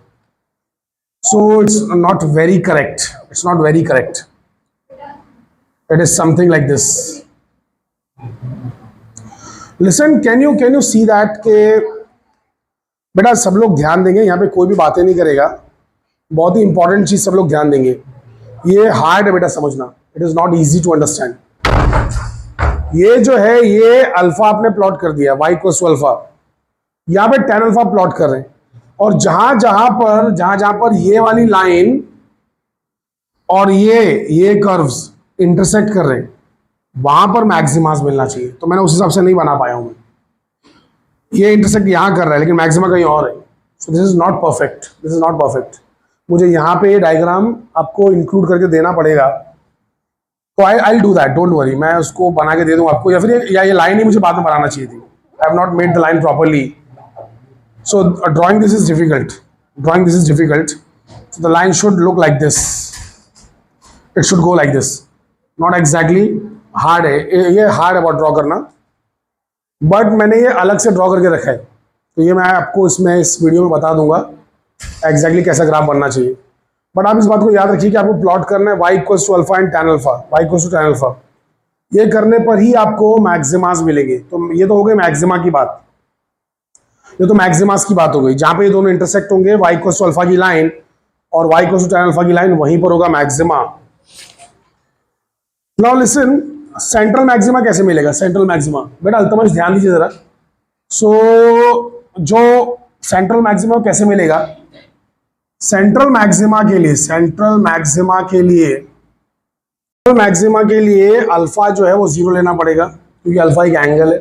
So it's not very correct, it's not very correct, it is something like this. Listen, can you see that के बेटा सब लोग ध्यान देंगे, यहाँ पे कोई भी बातें नहीं करेगा, बहुत ही इंपॉर्टेंट चीज सब लोग ध्यान देंगे। ये हार्ड है बेटा समझना, it is not easy to understand. ये जो है ये अल्फा आपने प्लॉट कर दिया, y इक्वल्स टू अल्फा, यहाँ पे tan अल्फा प्लॉट कर रहे हैं, और जहां जहां पर ये वाली लाइन और ये कर्व्स इंटरसेक्ट कर रहे हैं, वहां पर मैक्सिमास मिलना चाहिए। तो मैंने उस हिसाब से नहीं बना पाया हूं मैं, ये इंटरसेक्ट यहां कर रहा है लेकिन मैक्सिमा कहीं और है। सो this is not perfect, this is not perfect. मुझे यहाँ पे ये डायग्राम आपको इंक्लूड करके देना पड़ेगा, तो I do that, don't worry, मैं उसको बना के दे दूंगा आपको, या फिर ये लाइन ही मुझे बाद में बनाना चाहिए थी। I have not made the line properly, so drawing this is difficult, drawing this is difficult. So the line should look like this, it should go like this, not exactly hard है, ये hard है बहुत draw करना, but मैंने ये अलग से draw करके रखा है, तो ये मैं आपको इस वीडियो में बता दूंगा एग्जैक्टली कैसा ग्राफ बनना चाहिए। बट आप इस बात को याद रखिए कि आपको प्लॉट करना है y equals to alpha and tan alpha, y equals to tan alpha, ये करने पर ही आपको मैक्सिमास मिलेंगे। तो ये तो हो गई मैक्सिमा की बात, ये तो मैक्सिमास की बात हो गई, जहां पे ये दोनों इंटरसेक्ट होंगे, y इक्वल्स टू अल्फा की लाइन और y equals to tan alpha की लाइन, वहीं पर होगा maxima. Now listen, central maxima कैसे मिलेगा? सेंट्रल मैक्सिमा बेटा अल्तमश ध्यान दीजिए जरा। सो जो सेंट्रल मैक्सिमा कैसे मिलेगा? सेंट्रल मैक्सिमा के लिए अल्फा जो है वो 0 लेना पड़ेगा, क्योंकि अल्फा एक एंगल है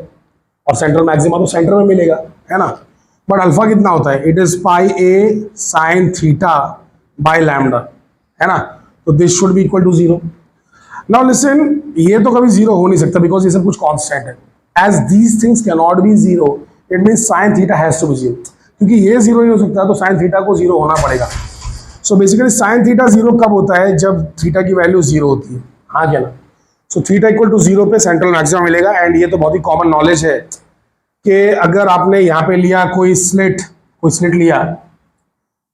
और सेंट्रल मैक्सिमा तो सेंटर में मिलेगा, है ना। बट अल्फा कितना होता है? It is pi A sine theta by lambda, है ना। तो this should be equal to 0। Now listen, ये तो कभी 0 हो नहीं सकता बिकॉज ये सब कुछ कांस्टेंट है। As these things can not be 0, it means sine theta has to be 0, क्योंकि ये 0 नहीं हो सकता तो साइन थीटा को 0 होना पड़ेगा। सो बेसिकली साइन थीटा 0 कब होता है? जब थीटा की वैल्यू 0 होती है, हाँ क्या ना। सो थीटा इक्वल टू 0 पे सेंट्रल मैक्सिमा मिलेगा। एंड ये तो बहुत ही कॉमन नॉलेज है कि अगर आपने यहाँ पे लिया कोई स्लिट लिया,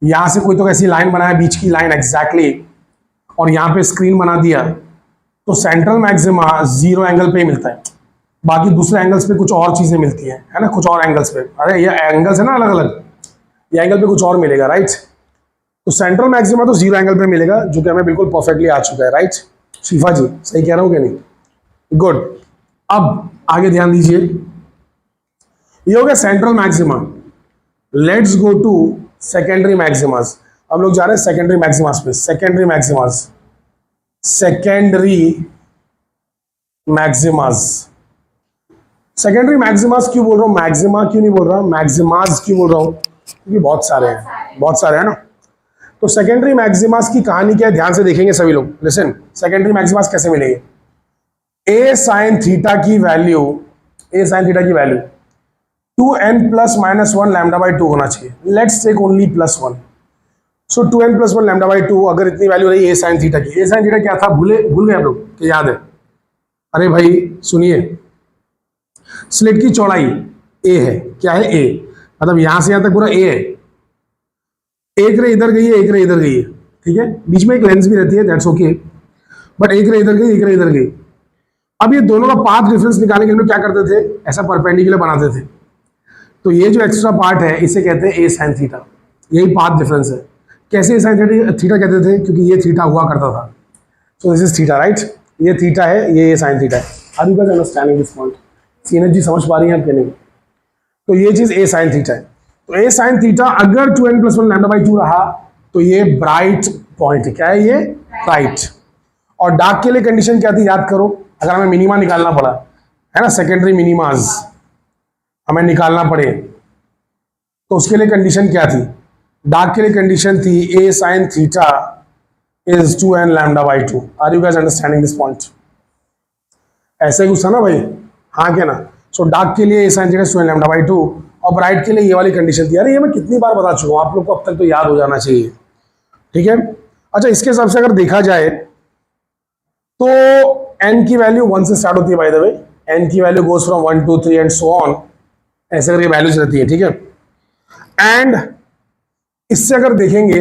यहाँ से कोई तो ऐसी लाइन बनाया, बीच की लाइन एग्जैक्टली, और यहाँ पे स्क्रीन बना दिया, तो सेंट्रल मैक्सिमा 0 एंगल पे ही मिलता है, बाकी दूसरे एंगल्स पे कुछ और चीजें मिलती हैं, है ना, कुछ और एंगल्स पे। अरे ये एंगल्स है ना अलग अलग, ये एंगल पे कुछ और मिलेगा, राइट। तो सेंट्रल मैक्सिमा तो 0 एंगल पे मिलेगा, जो कि हमें बिल्कुल परफेक्टली आ चुका है, राइट। शिफा जी सही कह रहा हूँ कि नहीं? गुड। अब आगे ध्यान दीजिए, ये हो गया central maxima. Let's go to secondary maximas. हम लोग जा रहे हैं सेकेंडरी मैक्सिमास पे। सेकेंडरी मैक्सिमास क्यों बोल रहा हूँ? मैक्सिमा क्यों नहीं बोल रहा? मैक्सिमास क्यों बोल रहा हूँ? क्योंकि बहुत सारे हैं ना। तो सेकेंडरी मैक्सिमास की कहानी क्या है, ध्यान से देखेंगे सभी लोग। लिसन, सेकेंडरी मैक्सिमास कैसे मिलेंगे? ए साइन थीटा की वैल्यू 2n+-1 λ/2 होना चाहिए। Let's take only +1। So 2n+1 λ/2 अगर इतनी वैल्यू रही ए साइन थीटा की। ए साइन थीटा क्या था, भूल गए आप लोग कि याद है? अरे भाई सुनिए, स्लिट की चौड़ाई ए है। क्या है? ए, मतलब यहां से यहां तक पूरा ए है। एक रे इधर गई है, एक रे इधर गई है, ठीक है। बीच में एक लेंस भी रहती है, दैट्स ओके, बट एक रे इधर गई, एक रे इधर गई। अब ये दोनों का पाथ डिफरेंस निकालने के लिए क्या करते थे, ऐसा परपेंडिकुलर बनाते थे। तो ये जो एक्स्ट्रा पार्ट है इसे कहते हैं ए साइन थीटा, यही पाथ डिफरेंस है। कैसे ए साइन थीटा कहते थे? क्योंकि ये थीटा हुआ करता था। So this is theta, right? ये थीटा है, ये साइन थीटा है। Are you guys understanding this point? सीनर्जी समझ पा रही हैं आप कि नहीं? तो ये चीज ए साइन थीटा है। तो ए साइन थीटा अगर 2n+1 λ/2 रहा तो ये ब्राइट पॉइंट है। क्या है ये? ब्राइट। और डार्क के लिए कंडीशन क्या थी, याद करो। अगर हमें मिनिमा निकालना पड़ा, है ना, सेकेंडरी मिनिमाज हमें निकालना पड़े, तो उसके लिए कंडीशन क्या थी? डार्क के लिए कंडीशन थी A sine theta is 2n λ/2। Are you guys understanding this point? ऐसे कुछ था ना भाई? हाँ क्या ना? सो डार्क के लिए ए साइन थीटा 2n λ/2 और ब्राइट के लिए ये वाली कंडीशन थी। अरे ये मैं कितनी बार बता चुका हूँ, आप लोग को अब तक तो याद हो जाना चाहिए, ठीक है। अच्छा, इसके हिसाब से अगर देखा जाए तो n की वैल्यू 1 से स्टार्ट होती है, बाय द वे। n की value goes from 1 2 3 and so on, ऐसे करके वैल्यूज रहती है, ठीक है। एंड इससे अगर देखेंगे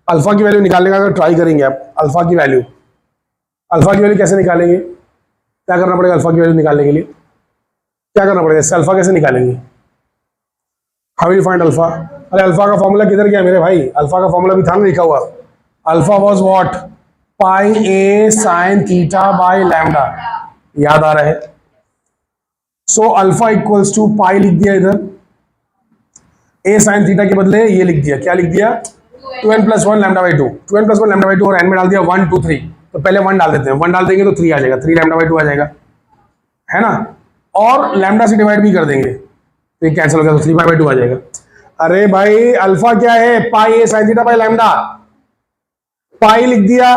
अल्फा की वैल्यू निकालने का अगर ट्राई करेंगे आप, अल्फा की वैल्यू कैसे निकालेंगे? क्या करना पड़ेगा अल्फा की वैल्यू निकालने के लिए? क्या करना पड़ेगा? इससे अल्फा कैसे निकालेंगे? How will find alpha? अरे अल्फा का फॉर्मूला किधर गया मेरे भाई? अल्फा का फॉर्मूला भी था ना लिखा हुआ। Alpha was what? Pi A sine theta by lambda. याद आ रहा है? सो अल्फा इक्वल्स टू पाई लिख दिया इधर, ए साइन थीटा के बदले ये लिख दिया। क्या लिख दिया? 2n+1 λ/2। 2n+1 λ/2 और n में डाल दिया 1 2 3। तो पहले 1 डाल देते हैं, 1 डाल देंगे तो 3 आ जाएगा, 3 λ/2 आ जाएगा, है ना। और लैम्डा से डिवाइड भी कर देंगे तो ये कैंसिल हो गया, तो 3π/2 आ जाएगा। अरे भाई अल्फा क्या है? पाई A sine theta by lambda. पाई लिख दिया,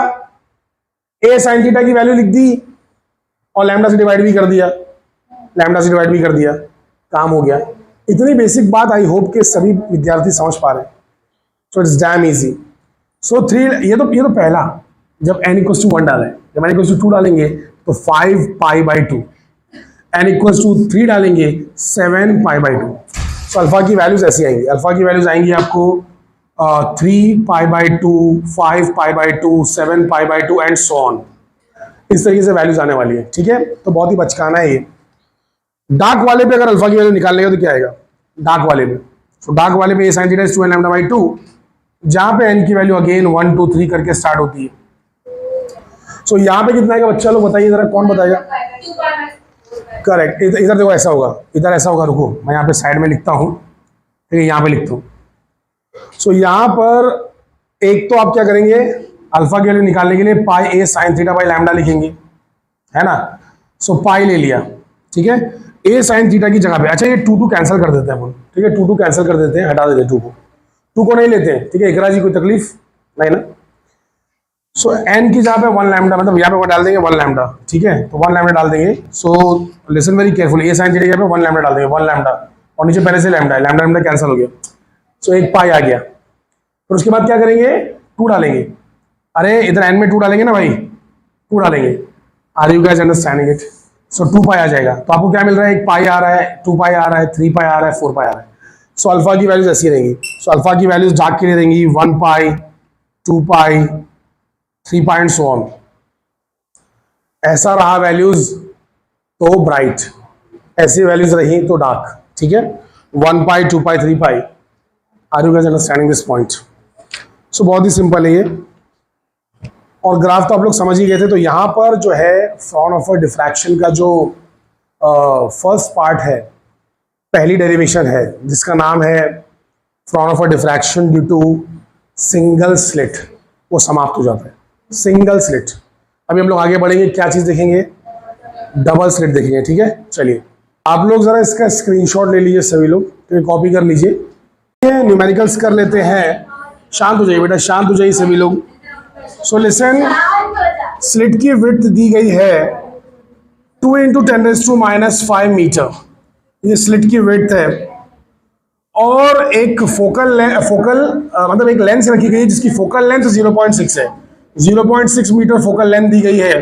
ए साइन थीटा की वैल्यू लिख दी और लैम्डा से डिवाइड भी कर दिया, काम हो गया। इतनी बेसिक बात आई होप के सभी विद्यार्थी समझ पा रहे हैं। So it's damn easy. So 3, ये तो पहला, जब n = 1 डाला है। जब n = 2 डालेंगे तो 5π/2, n = 3 डालेंगे 7π/2। सो अल्फा की वैल्यूज ऐसी आएंगी। अल्फा की वैल्यूज आएंगी आपको 3π/2, 5π/2, 7π/2 एंड सो ऑन। इस तरीके से वैल्यूज आने वाली है, ठीक है। तो बहुत ही बचकाना है ये। डार्क वाले पे अगर अल्फा की वैल्यू निकालने का तो क्या आएगा डार्क वाले पे? तो डार्क वाले पे ए साइन थीटा 2n λ/2, जहां पे n की वैल्यू अगेन 1 2 3 करके स्टार्ट होती है। सो यहाँ पे कितना आएगा बच्चा लोग बताइए जरा, कौन बताएगा? करेक्ट। इधर देखो ऐसा होगा, इधर ऐसा होगा। रुको मैं यहाँ पे साइड में लिखता हूँ, ठीक है, यहाँ पे लिखता हूँ। सो यहाँ पर एक तो आप क्या करेंगे, अल्फा की वैल्यू निकालने के लिए पाई A sine theta by lambda लिखेंगे, है ना। सो पाई ले लिया, ठीक है, ए साइन थीटा की जगह पे। अच्छा ये 2 कैंसिल कर देते हैं अपन, ठीक है, 2 कैंसिल कर देते हैं, हटा देते हैं 2 को नहीं लेते हैं, ठीक है। इकरा जी कोई तकलीफ नहीं ना। सो n की जगह पे 1 लैम्डा, मतलब यहाँ पे वो डाल देंगे 1 लैम्डा, ठीक है। तो 1 लैम्डा डाल देंगे। सो लिसन वेरी केयरफुली, ए साइन थीटा की जगह पे 1 लैम्डा डाल देंगे, 1 लैम्डा, और नीचे पहले से लैम्डा है, लैम्डा कैंसिल हो गया। सो एक पाई आ गया। फिर उसके बाद क्या करेंगे? 2 डालेंगे। अरे इधर n में 2 डालेंगे ना भाई, 2 डालेंगे। Are you guys understanding it? So 2 pi आ जाएगा। तो आपको क्या मिल रहा है? 1 पाई आ रहा है, 2 पाई आ रहा है, 3 पाई आ रहा है, 4 पाई आ रहा है। सो अल्फा की वैल्यूज ऐसी रहेंगी। सो अल्फा की वैल्यूज डार्क के लिए रहेंगी 1 pi, 2 pi, 3 pi and so on. ऐसा रहा वैल्यूज तो ब्राइट, ऐसी वैल्यूज रही तो डार्क, ठीक है। 1 pi, 2 pi, 3 pi. Are you guys understanding this point? So बहुत ही सिंपल है ये, और ग्राफ तो आप लोग समझ ही गए थे। तो यहाँ पर जो है फ्राउनहोफर डिफ्रैक्शन का जो फर्स्ट पार्ट है, पहली डेरिवेशन है, जिसका नाम है Fraunhofer diffraction due to single slit, वो समाप्त हो जाता है। Single slit. अभी हम लोग आगे बढ़ेंगे, क्या चीज देखेंगे? डबल स्लिट देखेंगे, ठीक है। चलिए आप लोग जरा इसका स्क्रीनशॉट ले लीजिए, सभी लोग, तो कॉपी कर लीजिए। न्यूमेरिकल्स कर लेते हैं शांत हो जाइए बेटा, शांत हो जाइए सभी लोग। सो लिसन, स्लिट की विड्थ दी गई है 2 इंटू 10⁻⁵ मीटर, ये स्लिट की विड्थ है। और एक मतलब एक लेंस रखी गई है जिसकी फोकल लेंथ 0.6 है। 0.6 मीटर फोकल लेंथ दी गई है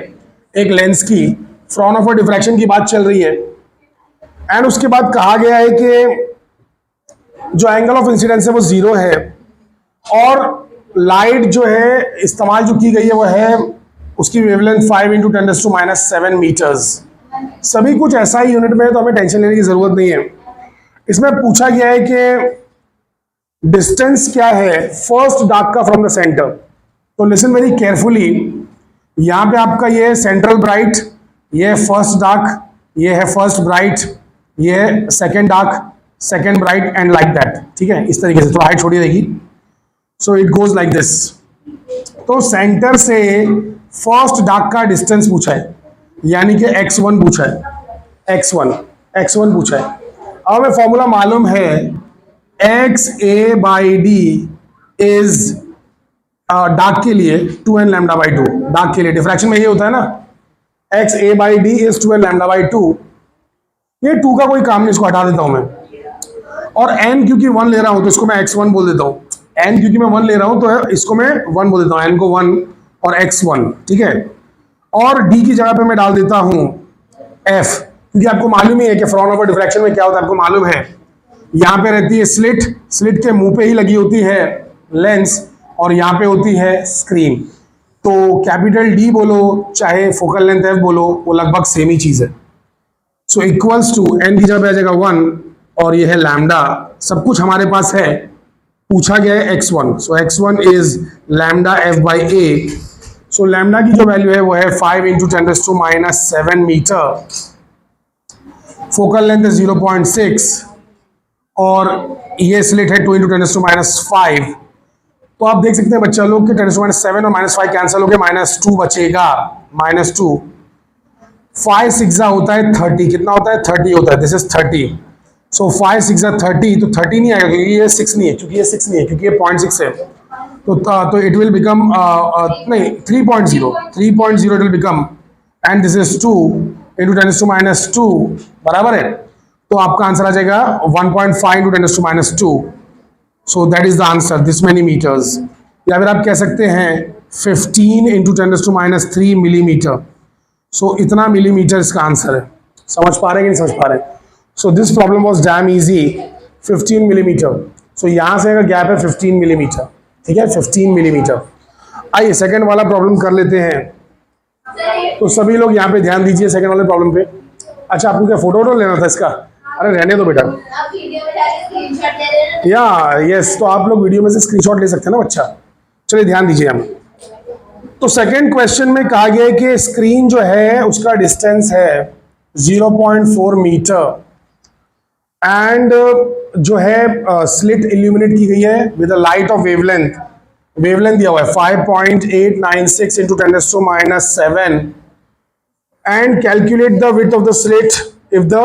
एक लेंस की। फ्रॉनहोफर डिफ्रैक्शन की बात चल रही है। एंड उसके बाद कहा गया है कि जो एंगल ऑफ इंसिडेंस है वो 0 है, और लाइट जो है इस्तेमाल जो की गई है वो है उसकी वेवलेंथ 5 इंटू 10⁻⁷ मीटर्स। सभी कुछ ऐसा ही यूनिट में है तो हमें टेंशन लेने की जरूरत नहीं है। इसमें पूछा गया है कि डिस्टेंस क्या है फर्स्ट डार्क का फ्रॉम द सेंटर। तो लिसन वेरी केयरफुली, यहां पे आपका ये है सेंट्रल ब्राइट, ये है फर्स्ट डार्क, ये है फर्स्ट ब्राइट, ये है second dark, second bright and like that. ठीक है, इस तरीके से थोड़ा हाइट छोड़ी रहेगी। So it goes like this. तो सेंटर से फर्स्ट डार्क का डिस्टेंस पूछा है, यानी कि x1 पूछा है, x1 पूछा है। अब हमें फॉर्मूला मालूम है, XA/D इज डार्क के लिए 2n λ/2, डार्क के लिए डिफ्रैक्शन में ये होता है ना, XA/D इज 2n λ/2। ये 2 का कोई काम नहीं, इसको हटा देता हूं मैं। और n क्योंकि 1 ले रहा हूं तो इसको मैं x1 बोल देता हूं। n क्योंकि मैं 1 ले रहा हूं तो इसको मैं 1 बोल देता हूं, n को 1 और x1। ठीक है, और d की जगह पे मैं डाल देता हूं f, क्योंकि आपको मालूम ही है कि फ्रॉनहोफर डिफ्रैक्शन में क्या होता है, आपको मालूम है। यहां पे रहती है स्लिट, स्लिट के मुंह पे ही लगी होती है लेंस, और यहां पे होती है स्क्रीन। तो कैपिटल D बोलो चाहे फोकल लेंथ f बोलो, वो लगभग सेम ही चीज है। सो इक्वल्स टू n की जगह पे आ जाएगा 1, और ये है लैम्डा। सब कुछ हमारे पास है, पूछा गया है x1। So x1 is lambda f/a। So lambda की जो वैल्यू है वो है 5 इंटू 10⁻⁷ मीटर। फोकल लेंथ है 0.6, और ये स्लिट है 2 इंटू 10⁻⁵। तो आप देख सकते हैं बच्चा लोग कि 10⁻⁷ और -5 कैंसिल होकर -2 बचेगा, -2। 5 6 होता है 30, कितना होता है 30 होता है, दिस इज 30। सो 5 6 30, तो 30 नहीं आएगा क्योंकि ये 6 नहीं है, क्योंकि ये 6 नहीं है, क्योंकि ये 0.6 है। तो इट विल बिकम नहीं 3.0 it will become, and this is 2 into 10⁻², बराबर है। तो आपका आंसर आ जाएगा 1.5 into 10⁻²। So that is the answer, this many metres. या फिर आप कह सकते हैं 15 इंटू 10⁻³ मिलीमीटर। सो इतना मिलीमीटर इसका आंसर है। समझ पा रहे हैं कि नहीं समझ पा रहे? So this problem was damn easy, 15 millimetre. So यहां से अगर गैप है 15 मिलीमीटर, ठीक है, 15 मिलीमीटर। आइए सेकंड वाला प्रॉब्लम कर लेते हैं। तो सभी लोग यहाँ पे ध्यान दीजिए सेकंड वाले प्रॉब्लम पे। अच्छा, आपको क्या फोटो लेना था इसका? अरे रहने दो बेटा, या यस, तो आप लोग वीडियो में से स्क्रीनशॉट ले सकते हैं ना बच्चा। चलिए ध्यान दीजिए हम। तो सेकंड क्वेश्चन में कहा गया है कि स्क्रीन जो है उसका डिस्टेंस है 0.4 मीटर, एंड जो है स्लिट इल्यूमिनेट की गई है with a light of wavelength दिया हुआ है 5.896 into 10⁻⁷, and calculate the width of the slit if the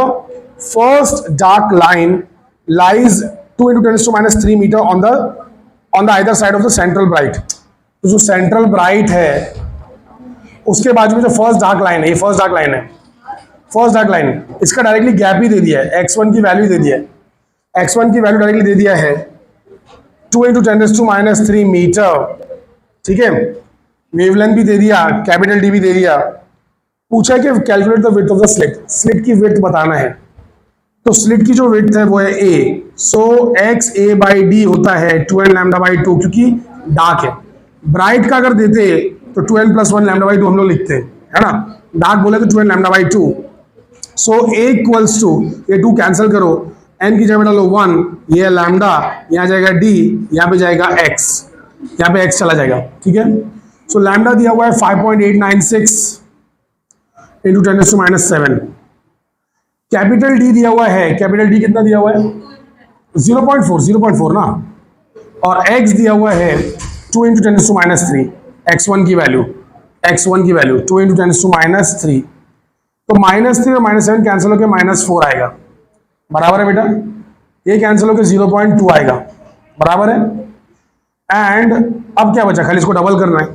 first dark line lies 2 into 10⁻³ metre on the either side of the central bright. तो जो central bright है उसके बाजू में जो फर्स्ट डार्क लाइन है, ये फर्स्ट डार्क लाइन है, फर्स्ट डार्क लाइन, इसका डायरेक्टली गैप ही दे दिया है, x1 की वैल्यू दे दिया है, x1 की वैल्यू डायरेक्टली दे दिया है 2 इंटू 10⁻³ मीटर। ठीक है, वेवलेंथ भी दे दिया, कैपिटल D भी दे दिया। पूछा है कि calculate the width of the slit, slit की विड्थ बताना है। तो स्लिट की जो विड्थ है वो है a। सो XA/D होता है 2n λ/2, क्योंकि डार्क है। ब्राइट का अगर देते तो 2n + 1 λ/2 हम लोग लिखते हैं, है ना। डार्क बोले तो 2n λ/2। So a equals to, ये 2 कैंसिल करो, n की जगह डालो 1, ये है लैम्डा, यहाँ जाएगा d, यहाँ पे जाएगा x, यहाँ पे x चला जाएगा। ठीक है, सो लैम्डा दिया हुआ है 5.896 इंटू 10⁻⁷। कैपिटल D दिया हुआ है, कैपिटल D कितना दिया हुआ है 0.4 ना, और x दिया हुआ है 2 इंटू 10⁻³ x1 की वैल्यू 2 इंटू 10⁻³। तो -3 और -7 कैंसिल होकर -4 आएगा, बराबर है बेटा। ये कैंसिल होकर 0.2 आएगा, बराबर है। एंड अब क्या बचा, खाली इसको डबल करना है।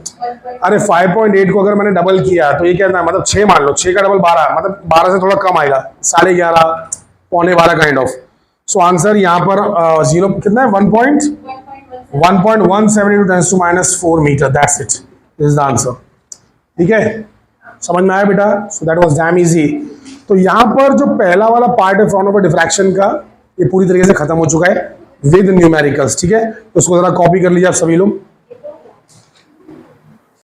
अरे 5.8 को अगर मैंने डबल किया तो ये क्या है, मतलब 6 मान लो, 6 का डबल 12, मतलब 12 से थोड़ा कम आएगा, 11.5 पौने 12 काइंड ऑफ। सो आंसर यहाँ पर जीरो कितना है, 1.172 tens to -4 metre, that's it, is the answer. ठीक है, समझ में आया बेटा? So that was damn easy. तो यहाँ पर जो पहला वाला पार्ट है फ्रॉनहोफर डिफ्रैक्शन का, ये पूरी तरीके से खत्म हो चुका है विद न्यूमेरिकल्स। ठीक है, तो उसको जरा कॉपी कर लीजिए आप सभी लोग।